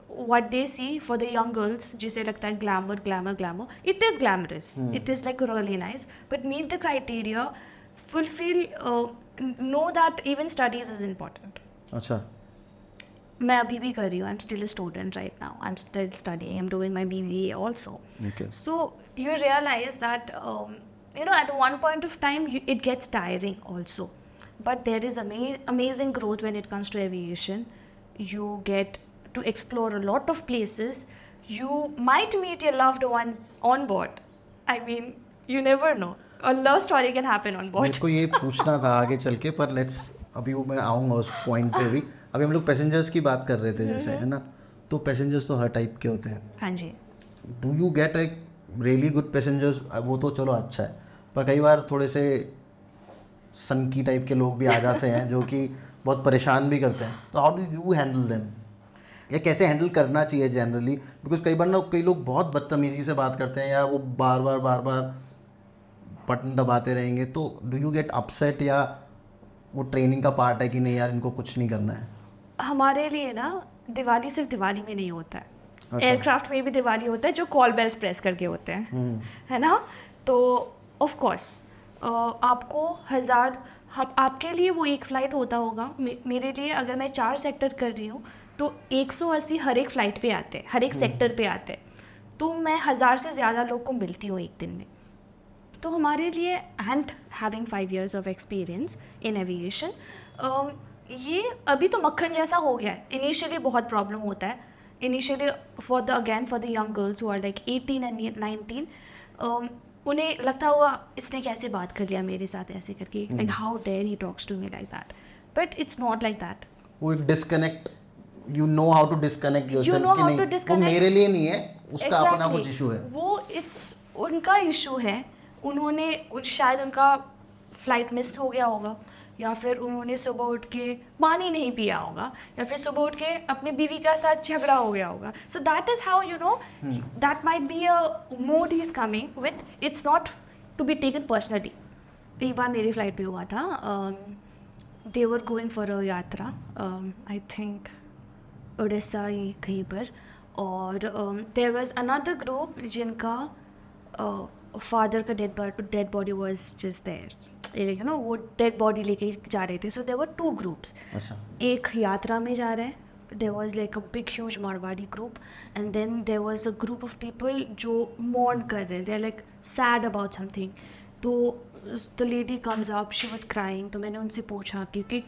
what they see for the young girls, जिसे लगता है glamour glamour glamour, it is glamorous, it is like really nice, but meet the criteria, fulfill, know that even studies is important. अच्छा. मैं अभी भी कर रही हूँ, I'm still a student right now, I'm still studying, I'm doing my BBA also. Okay. So you realize that at one point of time it gets tiring also, but there is amazing growth when it comes to aviation. You get to explore a lot of places. You might meet your loved ones on board. I mean, you never know. A love story can happen on board. मेरे को ये पूछना था आगे चल के, पर let's अभी वो मैं आऊँगा उस पॉइंट पे भी. अभी हम लोग पैसेंजर्स की बात कर रहे थे जैसे, है ना, तो पैसेंजर्स तो हर टाइप के होते हैं. हाँ जी. Do you get like really good passengers? वो तो चलो अच्छा है, पर कई बार थोड़े से सनकी टाइप के लोग भी आ जाते हैं जो कि बहुत परेशान भी करते हैं. तो how do you handle them, या कैसे हैंडल करना चाहिए जनरली? बिकॉज कई बार ना कई लोग बहुत बदतमीज़ी से बात करते हैं, या वो बार बार बटन दबाते रहेंगे. तो डू यू गेट अपसेट, या वो ट्रेनिंग का पार्ट है कि नहीं यार इनको कुछ नहीं करना है? हमारे लिए ना दिवाली सिर्फ दिवाली में नहीं होता है. अच्छा. एयरक्राफ्ट में भी दिवाली होता है, जो कॉल बेल्स प्रेस करके होते हैं, है ना. तो ऑफ कोर्स आपको आपके लिए वो एक फ़्लाइट होता होगा. मेरे लिए अगर मैं 4 सेक्टर कर रही हूँ तो 180 हर एक फ़्लाइट पे आते हैं, हर एक सेक्टर पे आते हैं. तो मैं 1000 से ज़्यादा लोग को मिलती हूँ एक दिन में. तो हमारे लिए, and having 5 years of experience in aviation, ये अभी तो मक्खन जैसा हो गया है. इनिशियली बहुत प्रॉब्लम होता है. Initially for the young girls who are like 18 and 19, उन्हें लगता होगा इसने कैसे बात कर लिया मेरे साथ ऐसे करके, like how dare he talks to me like that. But it's not like that. वो disconnect, you know how to disconnect yourself कि नहीं वो मेरे लिए नहीं है, उसका अपना कुछ इशू है. वो इट्स उनका इशू है. उन्होंने शायद उनका फ्लाइट मिस हो गया होगा, या फिर उन्होंने सुबह उठ के पानी नहीं पिया होगा, या फिर सुबह उठ के अपने बीवी का साथ झगड़ा हो गया होगा. So that is how that might be a mood he is coming with. It's not to be taken personally. एक बार मेरी फ्लाइट पे हुआ था, दे वर गोइंग फॉर अ यात्रा, आई थिंक उड़ीसा कहीं पर, और देयर वाज अनदर ग्रुप जिनका फादर का dead body was just there, वो डेड बॉडी लेके जा रहे थे. So there were 2 groups. अच्छा. एक यात्रा में जा रहे हैं, there was like a big huge Marwari group, and then there was a group of people जो मॉर्न कर रहे हैं, they are like sad about something. तो the lady comes up, she was crying. तो मैंने उनसे पूछा, क्योंकि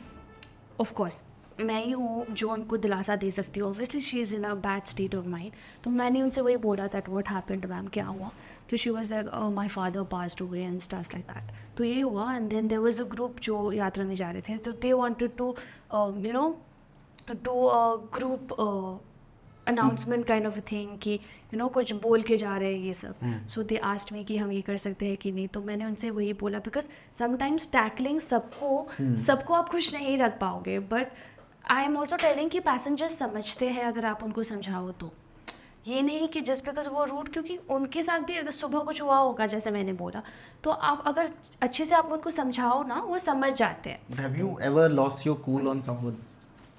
ऑफ कोर्स मैं ही हूँ जो उनको दिलासा दे सकती हूँ. Obviously she is in a bad state of mind. तो मैंने उनसे वही बोला दैट व्हाट हैपेंड मैम, क्या हुआ? तो she was like my father passed away and stuffs like that. तो ये हुआ. And then there was a group जो यात्रा में जा रहे थे, तो they wanted to do a group announcement kind of a thing कि कुछ बोल के जा रहे हैं ये सब. सो दे आस्क्ड मी कि हम ये कर सकते हैं कि नहीं. तो मैंने उनसे वही बोला, बिकॉज समटाइम्स टैकलिंग सबको आप खुश नहीं रख पाओगे. But I am also telling कि पैसेंजर्स समझते हैं अगर आप उनको समझाओ तो. ये नहीं कि जस्ट बिकॉज वो रूट, क्योंकि उनके साथ भी अगर सुबह कुछ हुआ होगा जैसे मैंने बोला, तो आप अगर अच्छे से आप उनको समझाओ ना, वो समझ जाते हैं. Have you ever lost your cool on someone?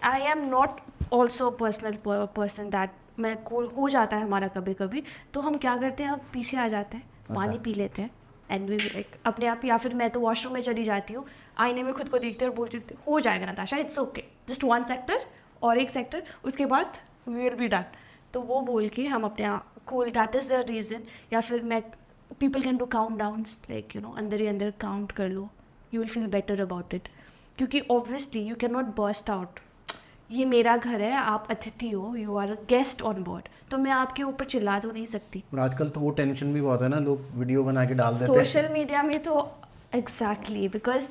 I am not also person that मैं कूल हो जाता है हमारा कभी कभी. तो हम क्या करते हैं, अब पीछे आ जाते हैं, पानी पी लेते हैं, एंड वी लाइक अपने आप. या फिर मैं तो वॉशरूम में चली जाती हूँ, आईने में खुद को देखते और बोलती हूँ हो जाएगा Natasha, it's okay, just 1 sector और 1 सेक्टर, उसके बाद वी विल बी डन. तो वो बोल के हम अपने आप cool, that is the reason. या फिर मैं people can do countdowns, like अंदर ही अंदर काउंट कर लो, you will feel better about it. क्योंकि obviously you can not burst out. ये मेरा घर है, आप अतिथि हो, you are a guest on board, तो मैं आपके ऊपर चिल्ला तो नहीं सकती. और आजकल तो वो टेंशन भी बहुत है ना, लोग वीडियो बना के डाल देते हैं सोशल मीडिया में. तो एग्जैक्टली, बिकॉज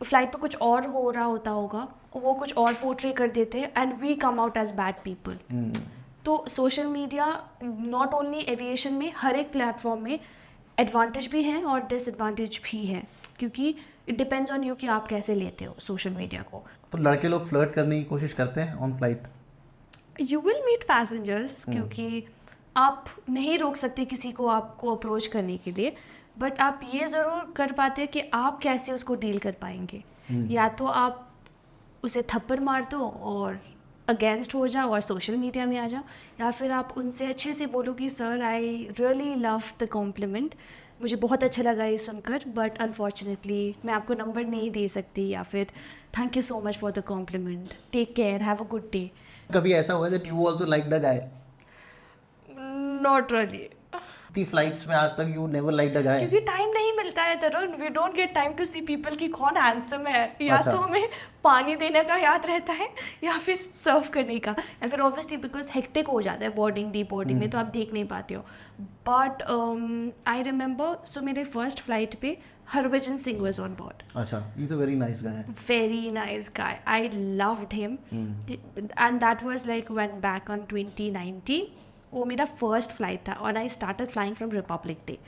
फ्लाइट पे कुछ और हो रहा होगा, वो कुछ और पोर्ट्रे कर देते हैं, and we come out as bad people. तो social media not only aviation में, हर एक प्लेटफॉर्म में एडवांटेज भी है और डिसएडवांटेज भी है, क्योंकि इट डिपेंड्स ऑन यू कि आप कैसे लेते हो सोशल मीडिया को. तो लड़के लोग फ्लर्ट करने की कोशिश करते हैं on flight? You will meet passengers, क्योंकि आप नहीं रोक सकते किसी को आपको अप्रोच करने के लिए. बट आप ये ज़रूर कर पाते हैं कि आप कैसे उसको डील कर पाएंगे। या तो आप उसे थप्पड़ मार दो और अगेंस्ट हो जाओ और सोशल मीडिया में आ जाओ, या फिर आप उनसे अच्छे से बोलो कि sir I really love the compliment, मुझे बहुत अच्छा लगा ये सुनकर, बट अनफॉर्चुनेटली मैं आपको नंबर नहीं दे सकती, या फिर thank you so much for the compliment, take care, have a good day. कभी ऐसा हुआ that you also like the guy? Not really, the flights में आज तक you never like the guy? क्योंकि टाइम नहीं मिलता है Tarun, we don't get time to see people कि कौन हैंडसम है। या अच्छा। तो हमें पानी देने का याद रहता है या फिर सर्व करने का, या फिर ऑब्वियसली बिकॉज हेक्टिक हो जाता है बोर्डिंग डी बोर्डिंग में, तो आप देख नहीं पाते हो। बट आई रिमेंबर, सो मेरे फर्स्ट फ्लाइट पे Harbhajan Singh was on board. अच्छा, he is a very nice guy. Very nice guy. I loved him. And that was like when back on 2019. वो मेरा फर्स्ट फ्लाइट था और I started flying from Republic Day.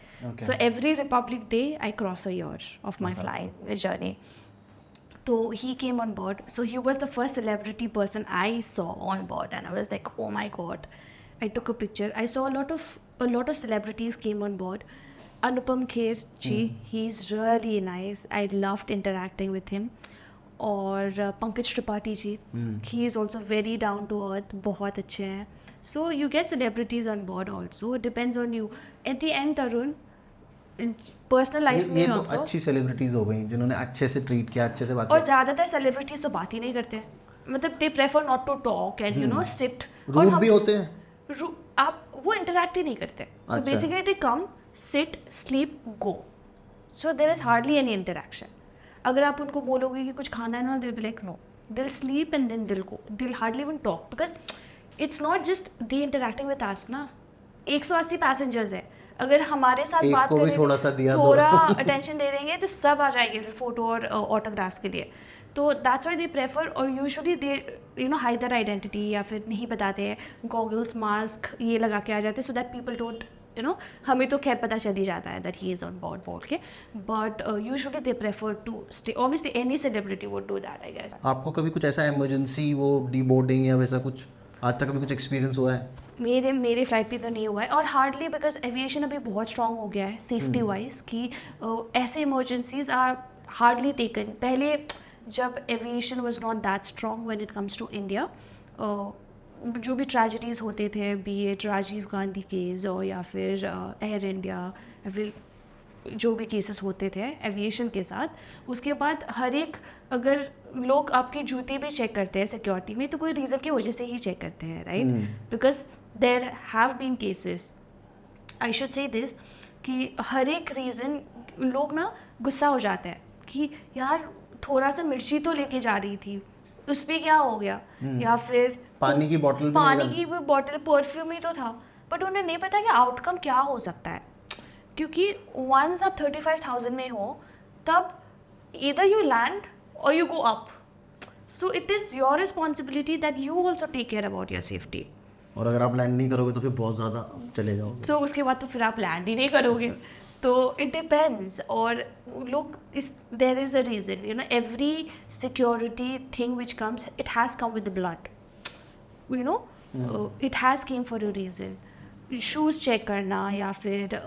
So every Republic Day I cross a year of my flying journey. तो he came on board, so he was the first celebrity person I saw on board, and I was like oh my God. I took a picture, I saw a lot of celebrities came on board. Anupam Kher ji, he's really nice. I loved interacting with him. और Pankaj Tripathi ji, he is also very down to earth, बहुत अच्छे हैं। So you get celebrities on board also. It depends on you. At the end, Tarun, in personal life ये में तो also, अच्छी celebrities हो गई जिन्होंने अच्छे से ट्रीट किया, अच्छे से बात और की। ज़्यादातर celebrities तो बात ही नहीं करते, मतलब they prefer not to talk and you know sit. और रूड हम भी होते हैं? आप वो interact ही नहीं करते. So अच्छा। basically they come, sit, sleep, go. So there is hardly any interaction. अगर आप उनको बोलोगे कि कुछ खाना है ना, they'll be like no. They'll sleep and then they'll go. They'll hardly even talk because it's not just they interacting with us ना। 180 पैसेंजर्स है, अगर हमारे साथ एक बात को भी करेंगे, थोड़ा सा दिया तो- थोड़ा अटेंशन दे देंगे तो सब आ जाएंगे फिर फोटो और ऑटोग्राफ्स के लिए। तो दैट्स व्हाई दे प्रेफर, और usually they you know hide their identity, या फिर नहीं बताते हैं, गॉगल्स मास्क ये लगा के आ जाते हैं, so that people don't you know, हमें तो खैर पता चल ही जाता है that he is on board बोल के, but usually they prefer to stay. Obviously any celebrity would do that I guess. आपको कभी कुछ ऐसा इमरजेंसी वो डीबोर्डिंग या वैसा कुछ आज तक कभी कुछ एक्सपीरियंस हुआ है? मेरे फ्लाइट पे तो नहीं हुआ है, और हार्डली, बिकॉज एविएशन अभी बहुत स्ट्रॉन्ग हो गया है सेफ्टी वाइज कि ऐसे इमरजेंसीज आर हार्डली टेकन। पहले जब aviation was not that strong when it comes to India, जो भी ट्रेजेडीज़ होते थे, be it Rajiv Gandhi case और या फिर एयर इंडिया, या फिर जो भी केसेस होते थे एविएशन के साथ, उसके बाद हर एक, अगर लोग आपके जूते भी चेक करते हैं सिक्योरिटी में तो कोई रीज़न की वजह से ही चेक करते हैं, right? Because there have been cases, I should say this, कि हर एक रीज़न लोग ना गुस्सा हो जाते हैं कि यार थोड़ा सा मिर्ची तो लेके जा रही थी, उस पर क्या हो गया, या फिर पानी की बोतल भी पानी नहीं की वो बॉटल परफ्यूम ही तो था, बट उन्हें नहीं पता कि आउटकम क्या हो सकता है। क्योंकि वंस आप 35,000 में हो तब either you land or you go up, so it is your responsibility that you also take care about your safety. और अगर आप लैंड नहीं करोगे तो फिर बहुत ज़्यादा चले जाओगे। तो उसके बाद तो फिर आप लैंड ही नहीं करोगे। तो इट डिपेंड्स, और लोग इस there is a reason, you know, every security thing which comes it has come with the blood, you know, it has came for a reason. Shoes check करना, या फिर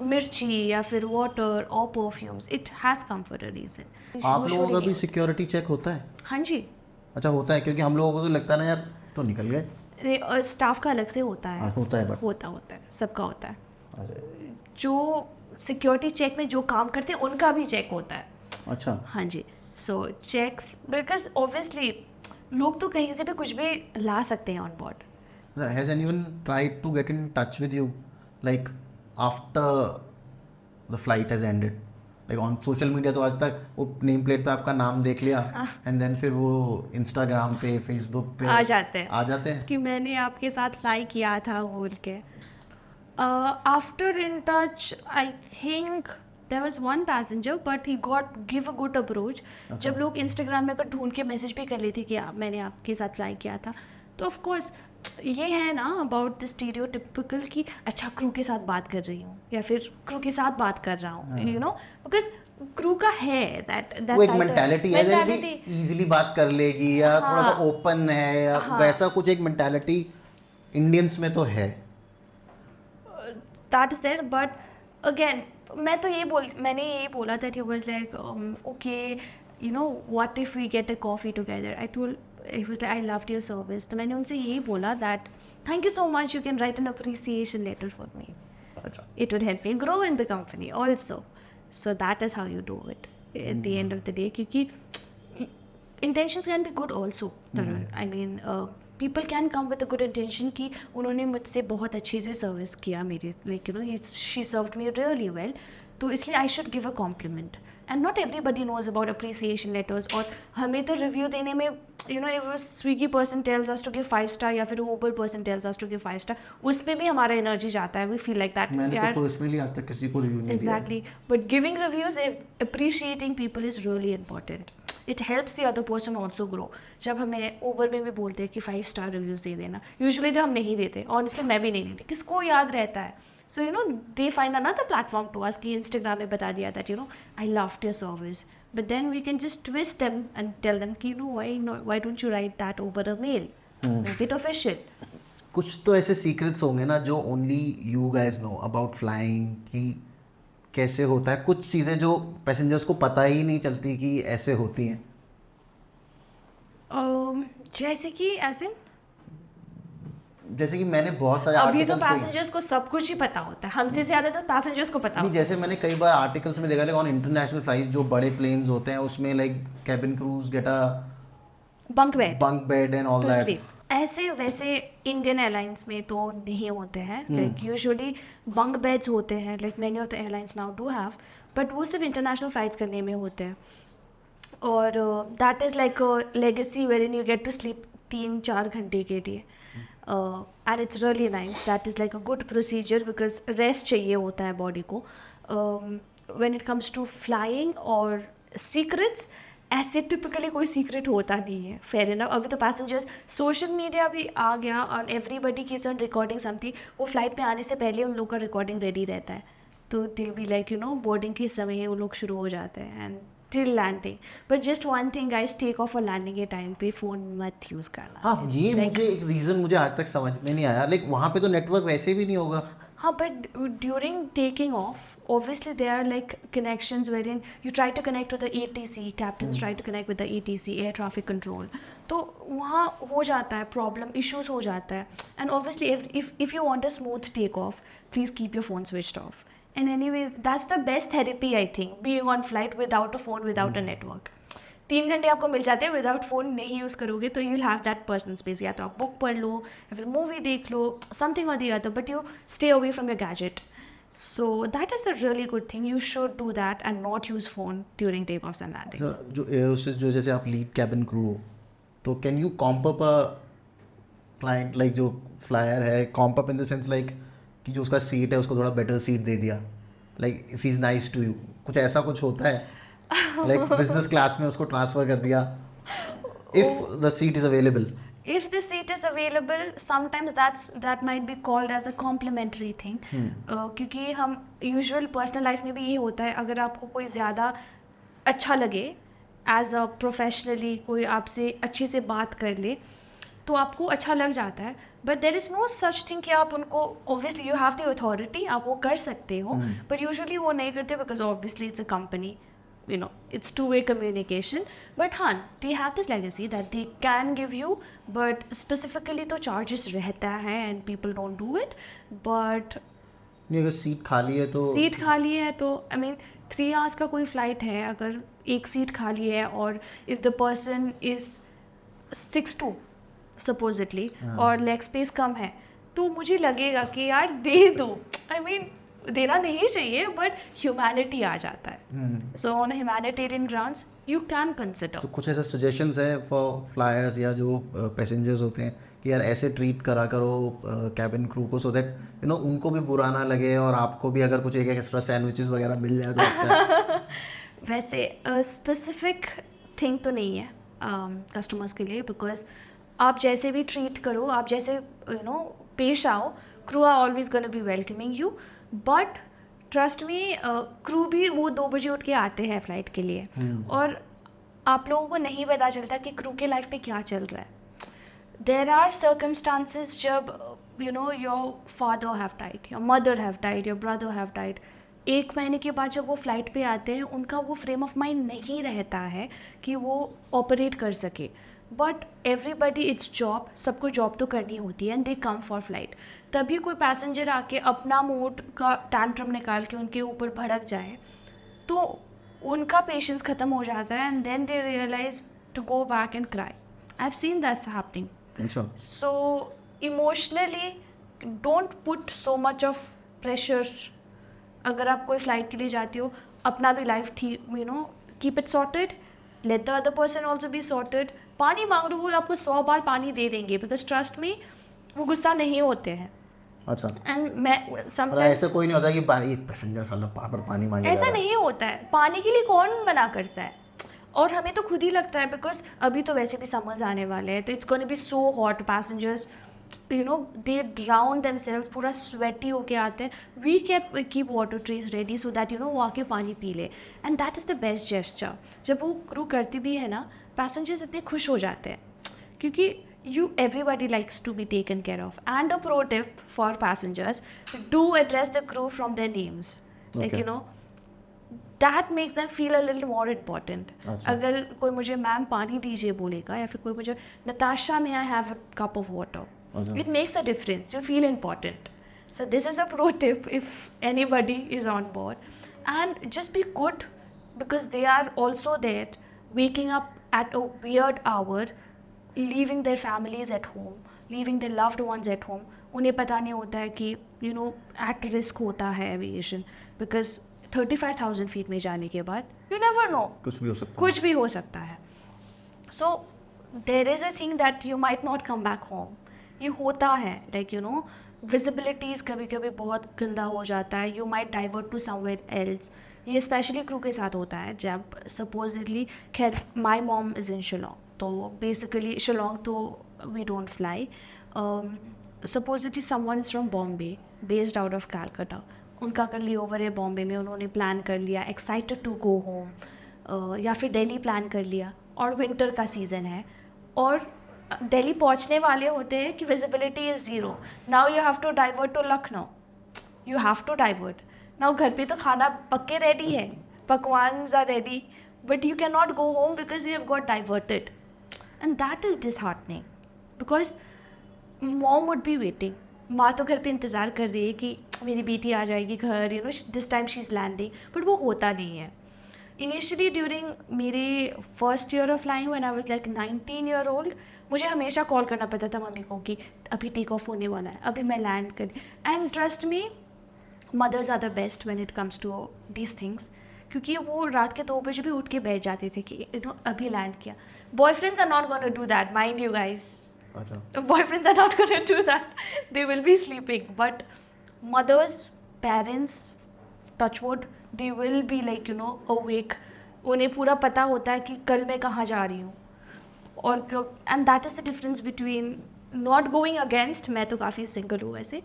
मिर्ची, या फिर वाटर और perfumes, it has come for a reason. आप लोगों का भी सिक्योरिटी चेक होता है? हाँ जी। अच्छा, होता है, क्योंकि हम लोगों को तो लगता है ना यार तो निकल गए। स्टाफ का अलग से होता है। होता है, बट होता है, सबका होता है। अच्छा। जो सिक्योरिटी चेक में जो काम करते हैं उनका भी चेक होता है। अच्छा। हाँ जी। सो चेक्स, बिकॉज ऑब्वियसली लोग तो कहीं से भी कुछ भी ला सकते हैं on board. Has anyone tried to get in touch with you, like after the flight has ended? Like on social media तो आज तक वो नेम प्लेट पे आपका नाम देख लिया, and then फिर वो इंस्टाग्राम पे, फेसबुक पे आ जाते हैं हैं कि मैंने आपके साथ फ्लाई किया था बोल के। After in touch, I think there was one passenger, but he got give a good approach. जब लोग इंस्टाग्राम में अगर ढूंढ के मैसेज भी कर लेते कि मैंने आपके साथ फ्लाई किया था, तो ऑफ कोर्स ये है ना अबाउट द स्टीरियोटिपिकल कि अच्छा क्रू के साथ बात कर रही हूँ या फिर क्रू के साथ बात कर रहा हूँ, यू नो, बिकॉज क्रू का है दैट वो एक मेंटालिटी है दैट भी इजीली बात कर लेगी, या थोड़ा सा ओपन है, या वैसा कुछ एक मेंटालिटी इंडियंस में तो है। that is there. But again, मैंने ये बोला that he was like okay, you know, what if we get a coffee together? He was like, I loved your service. तो मैंने उनसे यही बोला that thank you so much, you can write an appreciation letter for me. अच्छा. It would help me grow in the company also. So that is how you do it at the end of the day. क्योंकि intentions can be good also. I mean, people can come with a good intention कि उन्होंने मुझसे बहुत अच्छे से service किया मेरी, like you know, she served me really well, तो इसलिए I should give a compliment. And not everybody knows about appreciation letters. और हमें तो review देने में, you know, if a Swiggy person tells us to give 5 star या फिर Uber person tells us to give 5 star, उस पे भी हमारा energy जाता है. We feel like that. मैंने तो personally आज तक किसी को review नहीं दिया. Exactly. But giving reviews, appreciating people is really important. It helps the other person also grow. जब हमें Uber में भी बोलते हैं कि 5 star reviews दे देना, usually तो हम नहीं देते. Honestly मैं भी नहीं देती. किसको याद रहता है? So you know, they find another platform to us कि Instagram में बता दिया that you know, I loved your service. But then we can just twist them and tell them कि you know, why don't you write that over a mail? Make it official. कुछ तो ऐसे secrets होंगे ना जो only you guys know about flying, कि कैसे होता है. कुछ चीज़ें जो passengers को पता ही नहीं चलती कि ऐसे होती हैं. जैसे कि ऐसे जैसे कि मैंने बहुत सारे अभी तो आर्टिकल्स पैसेंजर्स को सब कुछ ही पता होता है, हमसे ज़्यादा तो पैसेंजर्स को पता नहीं. होता है. जैसे मैंने कई बार आर्टिकल्स में देखा है ऑन इंटरनेशनल फ्लाइट जो बड़े प्लेन्स होते हैं उसमें like cabin cruise get a bunk bed and all that. ऐसे वैसे इंडियन एयरलाइंस में तो नहीं होते हैं. लाइक यूजुअली बंक बेड्स होते हैं, like many of the airlines now do have, but वो सिर्फ इंटरनेशनल फ्लाइट्स करने में होते हैं. और that is like legacy where in you get to sleep 3-4 घंटे के लिए. And it's really nice. That is like a good procedure because rest चाहिए होता है body को. When it comes to flying और secrets, ऐसे typically कोई secret होता नहीं है. Fair enough. अभी तो passengers, social media भी आ गया और everybody keeps on recording something. वो flight पे आने से पहले उन लोग का recording ready रहता है. तो they'll be like, you know, boarding के समय वो लोग शुरू हो जाते हैं and till landing. But just one thing guys, take off और landing के टाइम पे फ़ोन मत यूज़ करना. हाँ, ये मुझे एक रीज़न मुझे आज तक समझ में नहीं आया. लाइक वहाँ पे तो नेटवर्क वैसे भी नहीं होगा. हाँ, but during taking off, obviously there are like connections wherein you try to connect to the ATC, captains try to connect with the ATC, air traffic control. तो वहाँ हो जाता है problem, issues हो जाता है. And obviously if you want a smooth take off, please keep your phone switched off. And anyways, that's the best therapy I think, being on flight without a phone, without a network. 3 घंटे आपको मिल जाते हैं without phone नहीं use करोगे तो you will have that personal space. या तो आप बुक पढ़ लो या फिर मूवी देख लो, समथिंग और the other, but you stay away from your gadget. So that is a really good thing. You should do that and not use phone during takeoffs and landings. जो air hostess जो जैसे आप lead cabin crew हो तो can you comp up a client, like जो flyer है, comp up in the sense like कि जो उसका सीट है उसको थोड़ा बेटर सीट दे दिया, like if he is nice to you, कुछ ऐसा कुछ होता है? लाइक बिजनेस क्लास में उसको ट्रांसफ़र कर दिया if the seat is available. If the seat is available, sometimes that might be called as a complimentary thing. क्योंकि हम usual personal life में भी ये होता है, अगर आपको कोई ज़्यादा अच्छा लगे एज अ प्रोफेशनली, कोई आपसे अच्छे से बात कर ले तो आपको अच्छा लग जाता है. But there is no such thing कि आप उनको, obviously you have the authority, आप वो कर सकते हो, बट यूजुअली वो नहीं करते because obviously it's a company, you know, it's two-way communication. But haan, they have this legacy that they can give you, but specifically तो charges रहता है and people don't do it. But नहीं, अगर seat खाली है तो I mean 3 hours का कोई flight है, अगर एक सीट खाली है और if the person is 6'2" supposedly और leg space कम है तो मुझे लगेगा कि यार दे दो. I mean देना नहीं चाहिए बट ह्यूमैनिटी आ जाता है. So on humanitarian grounds you can consider. So कुछ ऐसा सजेशंस है फॉर फ्लायर्स या जो पैसेंजर्स होते हैं कि यार ऐसे ट्रीट करा करो कैबिन क्रू को, सो दैट यू नो उनको भी बुरा ना लगे और आपको भी अगर कुछ एक एक्स्ट्रा सैंडविचेस वगैरह मिल जाए तो अच्छा है. वैसे स्पेसिफिक थिंग तो नहीं है कस्टमर्स के लिए, बिकॉज आप जैसे भी ट्रीट करो, आप जैसे यू नो पेश आओ, crew are always gonna be welcoming you. But trust me, crew भी वो 2 बजे उठ के आते हैं फ्लाइट के लिए और आप लोगों को नहीं पता चलता कि क्रू के लाइफ में क्या चल रहा है. there are circumstances जब your father have died, your mother have died, your brother have died. 1 महीने के बाद जब वो फ्लाइट पे आते हैं, उनका वो फ्रेम ऑफ माइंड नहीं रहता है कि वो ऑपरेट कर सके. बट एवरीबडी इट्स जॉब, सबको जॉब तो करनी होती है and they come for flight. तभी कोई पैसेंजर आके अपना मूड का टैंट्रम निकाल के उनके ऊपर भड़क जाए तो उनका पेशेंस ख़त्म हो जाता है and then they realise to go back and cry. I have seen that's happening. So emotionally don't put so much of pressure. अगर आप कोई फ्लाइट के लिए जाती हो, अपना भी लाइफ ठीक keep it sorted, let the other person also be sorted. पानी मांग लो, वो आपको 100 बार पानी दे देंगे, बिकॉज ट्रस्ट में वो गुस्सा नहीं होते हैं. अच्छा. एंड मैं ऐसा कोई नहीं होता कि पैसेंजर साला पर पानी मांगेगा. ऐसा नहीं होता है. पानी के लिए कौन मना करता है? और हमें तो खुद ही लगता है, बिकॉज अभी तो वैसे भी समर्स आने वाले हैं, तो it's gonna be so hot. Passengers they drown themselves, पूरा स्वेटी होके आते हैं. We keep water trays ready so that वो आके पानी पी ले. And that is the best gesture. जब वो क्रू करती भी है ना, पैसेंजर्स इतने खुश हो जाते हैं क्योंकि everybody likes to be taken care of. And a pro tip for passengers, do address the crew from their names. Like that makes them feel a little more important. अगर कोई मुझे मैम पानी दीजिए बोलेगा या फिर कोई मुझे Natasha may I have a cup of water, it makes a difference. You feel important. So this is a pro tip if anybody is on board. And just be good, because they are also there waking up at a weird hour, leaving their families at home, leaving their loved ones at home. उन्हें पता नहीं होता है कि at risk होता है aviation, because 35,000 feet में जाने के बाद you never know, कुछ भी हो सकता है. So there is a thing that you might not come back home. ये होता है, like visibilities कभी कभी बहुत गंदा हो जाता है. You might divert to somewhere else. ये स्पेशली क्रू के साथ होता है जब supposedly, खैर my mom is in Shillong, तो बेसिकली शिलोंग तो we don't fly. Supposedly someone is from Bombay, based out of Calcutta. उनका कर लिया ओवर है बॉम्बे में, उन्होंने प्लान कर लिया, एक्साइटेड टू गो होम, या फिर दिल्ली प्लान कर लिया, और विंटर का सीज़न है और दिल्ली पहुंचने वाले होते हैं कि visibility is zero. Now you have to divert to Lucknow, you have to divert. Now घर पे तो खाना पक्के रेडी है, पकवान are ready, but you cannot go home because you have got diverted. And that is disheartening, because mom would be waiting. माँ तो घर पे इंतज़ार कर रही है कि मेरी बेटी आ जाएगी घर, this time she's landing, but वो होता नहीं है. Initially during मेरे first year of flying, when I was like 19 year old, मुझे हमेशा कॉल करना पड़ता था मम्मी को कि अभी टेक ऑफ होने वाला है, अभी मैं लैंड कर. And trust me, mothers are the best when it comes to these things, क्योंकि वो रात के 2 बजे भी उठ के बैठ जाते थे कि अभी लैंड किया. Boyfriends are not gonna do that, mind you guys. Boyfriends are not gonna do that, they will be sleeping. But mothers, parents, touchwood, they will be like awake. उन्हें पूरा पता होता है कि कल मैं कहाँ जा रही हूँ. और and that is the difference between not going against. मैं तो काफ़ी सिंगल हूँ वैसे,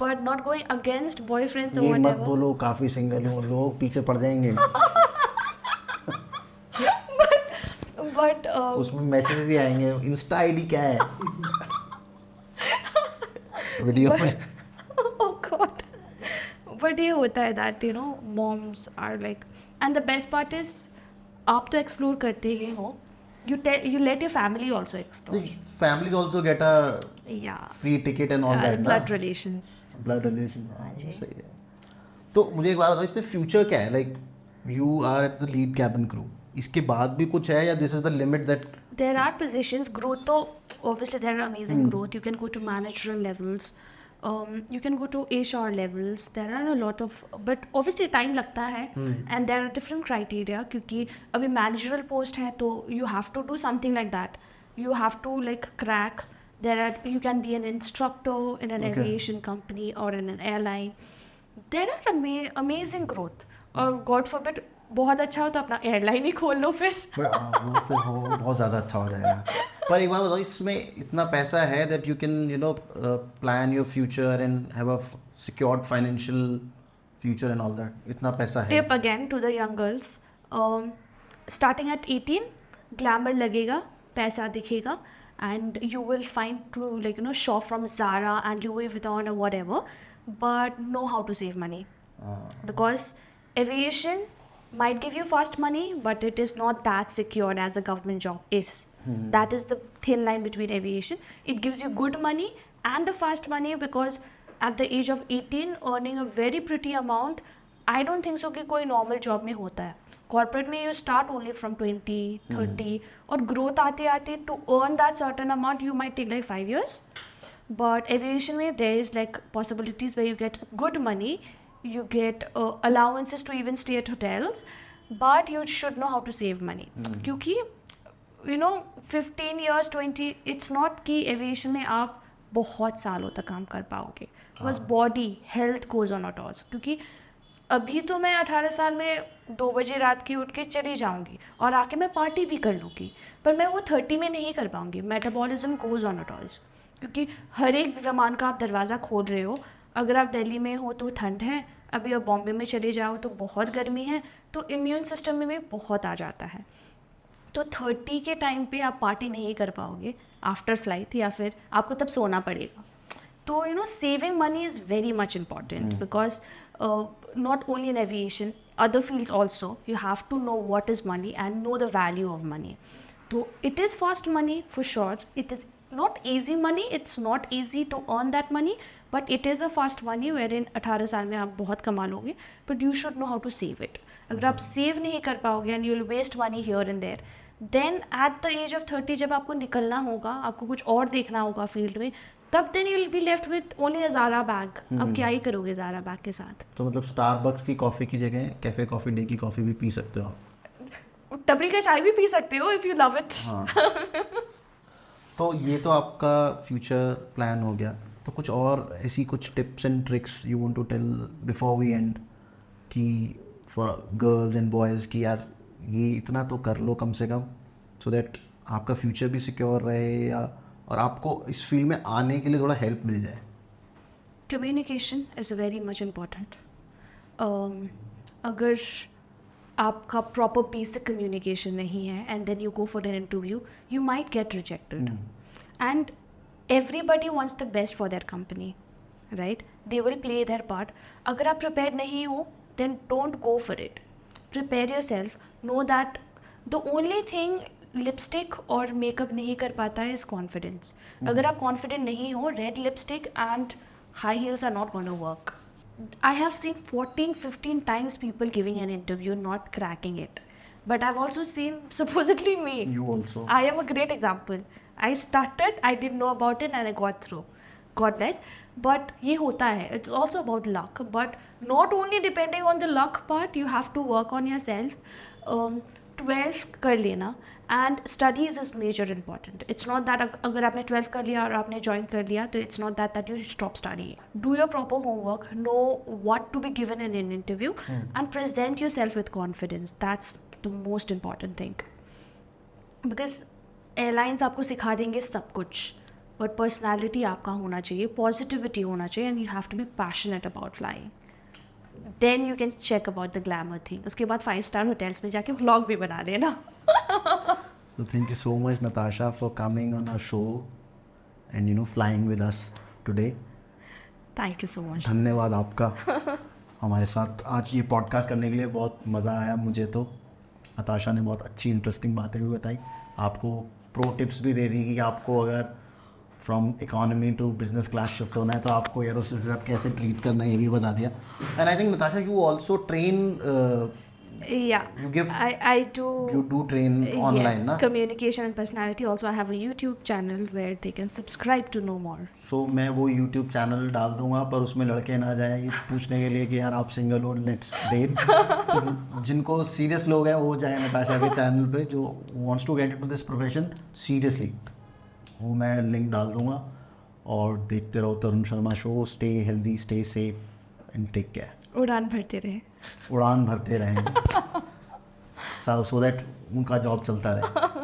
but not going against boyfriends. ये मत बोलो काफ़ी सिंगल हूँ, लोग पीछे पड़ जाएंगे. बट उसमें मैसेज ही आएंगे, इंस्टा आईडी क्या है वीडियो में. oh god. बट ये होता है that moms are like, and the best part is आप तो एक्सप्लोर करते ही हो, you let your family also explore. Families also get a free ticket and all that. Blood relations. सही है. तो मुझे एक बात बताओ, इसमें फ्यूचर क्या है? Like you are at the lead cabin crew, इसके बाद भी कुछ है या this is the limit that? There are positions. Growth तो obviously there are amazing growth. You can go to managerial levels. You can go to HR levels. There are a lot of, but obviously time लगता है, and there are different criteria. क्योंकि अभी managerial post है तो you have to do something like that. You have to like crack. You can be an instructor in an aviation company or in an airline. There are amazing growth. और God forbid बहुत अच्छा हो तो अपना airline ही खोल लो फिर. वो फिर बहुत ज़्यादा अच्छा हो जाएगा. पर एक बात बताओ, इसमें इतना पैसा है that you can plan your future and have a secured financial future and all that. इतना पैसा है. Tip again to the young girls. Starting at 18, glamour लगेगा, पैसा दिखेगा, and you will find to shop from Zara and Louis Vuitton or whatever, but know how to save money. Because aviation might give you fast money, but it is not that secure as a government job is. That is the thin line between aviation. It gives you good money and a fast money, because at the age of 18 earning a very pretty amount, I don't think so कि कोई normal job में होता है. Corporate में you start only from 20, 30 और growth आते आते to earn that certain amount you might take like 5 years. But aviation में there is like possibilities where you get good money, you get allowances to even stay at hotels, but you should know how to save money. क्योंकि 15 years 20 it's not कि aviation में आप बहुत सालों तक काम कर पाओगे, बस body health goes on toss. क्योंकि अभी तो मैं 18 साल में 2 बजे रात की उठ के चली जाऊंगी और आके मैं पार्टी भी कर लूँगी, पर मैं वो 30 में नहीं कर पाऊंगी. मेटाबॉलिज्म गोज ऑन टॉस, क्योंकि हर एक ज़मान का आप दरवाज़ा खोल रहे हो. अगर आप दिल्ली में हो तो ठंड है, अभी आप बॉम्बे में चले जाओ तो बहुत गर्मी है, तो इम्यून सिस्टम में भी बहुत आ जाता है. तो 30 के टाइम पे आप पार्टी नहीं कर पाओगे आफ्टर फ्लाइट, या फिर आपको तब सोना पड़ेगा. तो saving money is very much important, because not only in aviation, other fields also you have to know what is money and know the value of money. तो it is fast money for sure. It is not easy money, it's not easy to earn that money, but it is a fast money wherein 18 साल में आप बहुत कमा लोगे, but you should know how to save it. अगर आप save नहीं कर पाओगे and you will waste money here and there, then at the age of 30 जब आपको निकलना होगा, आपको कुछ और देखना होगा फील्ड में, तब then you will be left with only a Zara bag. अब क्या ही करोगे Zara bag के साथ? तो मतलब स्टारबक्स की कॉफ़ी की जगह कैफ़े कॉफ़ी डे की कॉफ़ी भी पी सकते हो आप, टपरी का चाय भी पी सकते हो if you love it. तो ये तो आपका फ्यूचर प्लान हो गया. तो कुछ और ऐसी कुछ tips and tricks you want to tell before we end, कि फॉर गर्ल्स एंड बॉयज़ कि यार ये इतना तो कर लो कम से कम, सो दैट आपका फ्यूचर भी सिक्योर रहे, या और आपको इस फील्ड में आने के लिए थोड़ा हेल्प मिल जाए. Communication is very much important. अगर आपका प्रॉपर बेसिक कम्युनिकेशन नहीं है and then you go for an interview, you might get rejected. And everybody wants the best for their company, right? They will play their part. अगर आप prepare नहीं हो then don't go for it. Prepare yourself. Know that the only thing lipstick और makeup नहीं कर पाता है is confidence. अगर आप कॉन्फिडेंट नहीं हो, red lipstick and high heels are not gonna work. I have seen 14-15 times people giving an interview not cracking it, but I've also seen supposedly me. You also. I am a great example. I started, I didn't know about it and I got through. God bless. But ये होता है. It's also about luck. But not only depending on the luck part, you have to work on yourself. 12 कर लेना and studies is major important. It's not that अगर आपने 12 कर लिया और आपने ज्वाइन कर लिया तो it's not that you stop studying. Do your proper homework, know what to be given in an interview and present yourself with confidence. That's the most important thing, because airlines आपको सिखा देंगे सब कुछ, but personality आपका होना चाहिए, positivity होना चाहिए, and you have to be passionate about flying. Then you can check about the glamour thing. उसके बाद 5-star hotels में जाके vlog भी बना लेना. So thank you so much Natasha for coming on our show and flying with us today. Thank you so much. धन्यवाद आपका हमारे साथ आज ये पॉडकास्ट करने के लिए. बहुत मज़ा आया मुझे. तो नताशा ने बहुत अच्छी इंटरेस्टिंग बातें भी बताई, आपको प्रो टिप्स भी दे दी कि आपको अगर from economy to business class shift होना है तो आपको एरोस्पेस के साथ कैसे ट्रीट करना है ये भी बता दिया. And I think Natasha you also train, you give, I do, you do train online, yes, na? Communication and personality. Also I have a YouTube channel where they can subscribe to know more. So मैं वो YouTube channel डाल दूंगा, पर उसमें लड़के ना जाए ये पूछने के लिए कि यार आप सिंगल हो, लेट्स डेट. जिनको सीरियस लोग हैं वो जाए नताशा के चैनल पे, जो wants to get into this profession seriously. वो मैं लिंक डाल दूंगा. और देखते रहो Tarun Sharma show. Stay healthy, stay safe and take care. उड़ान भरते रहे, उड़ान भरते रहें, सो दैट उनका जॉब चलता रहे.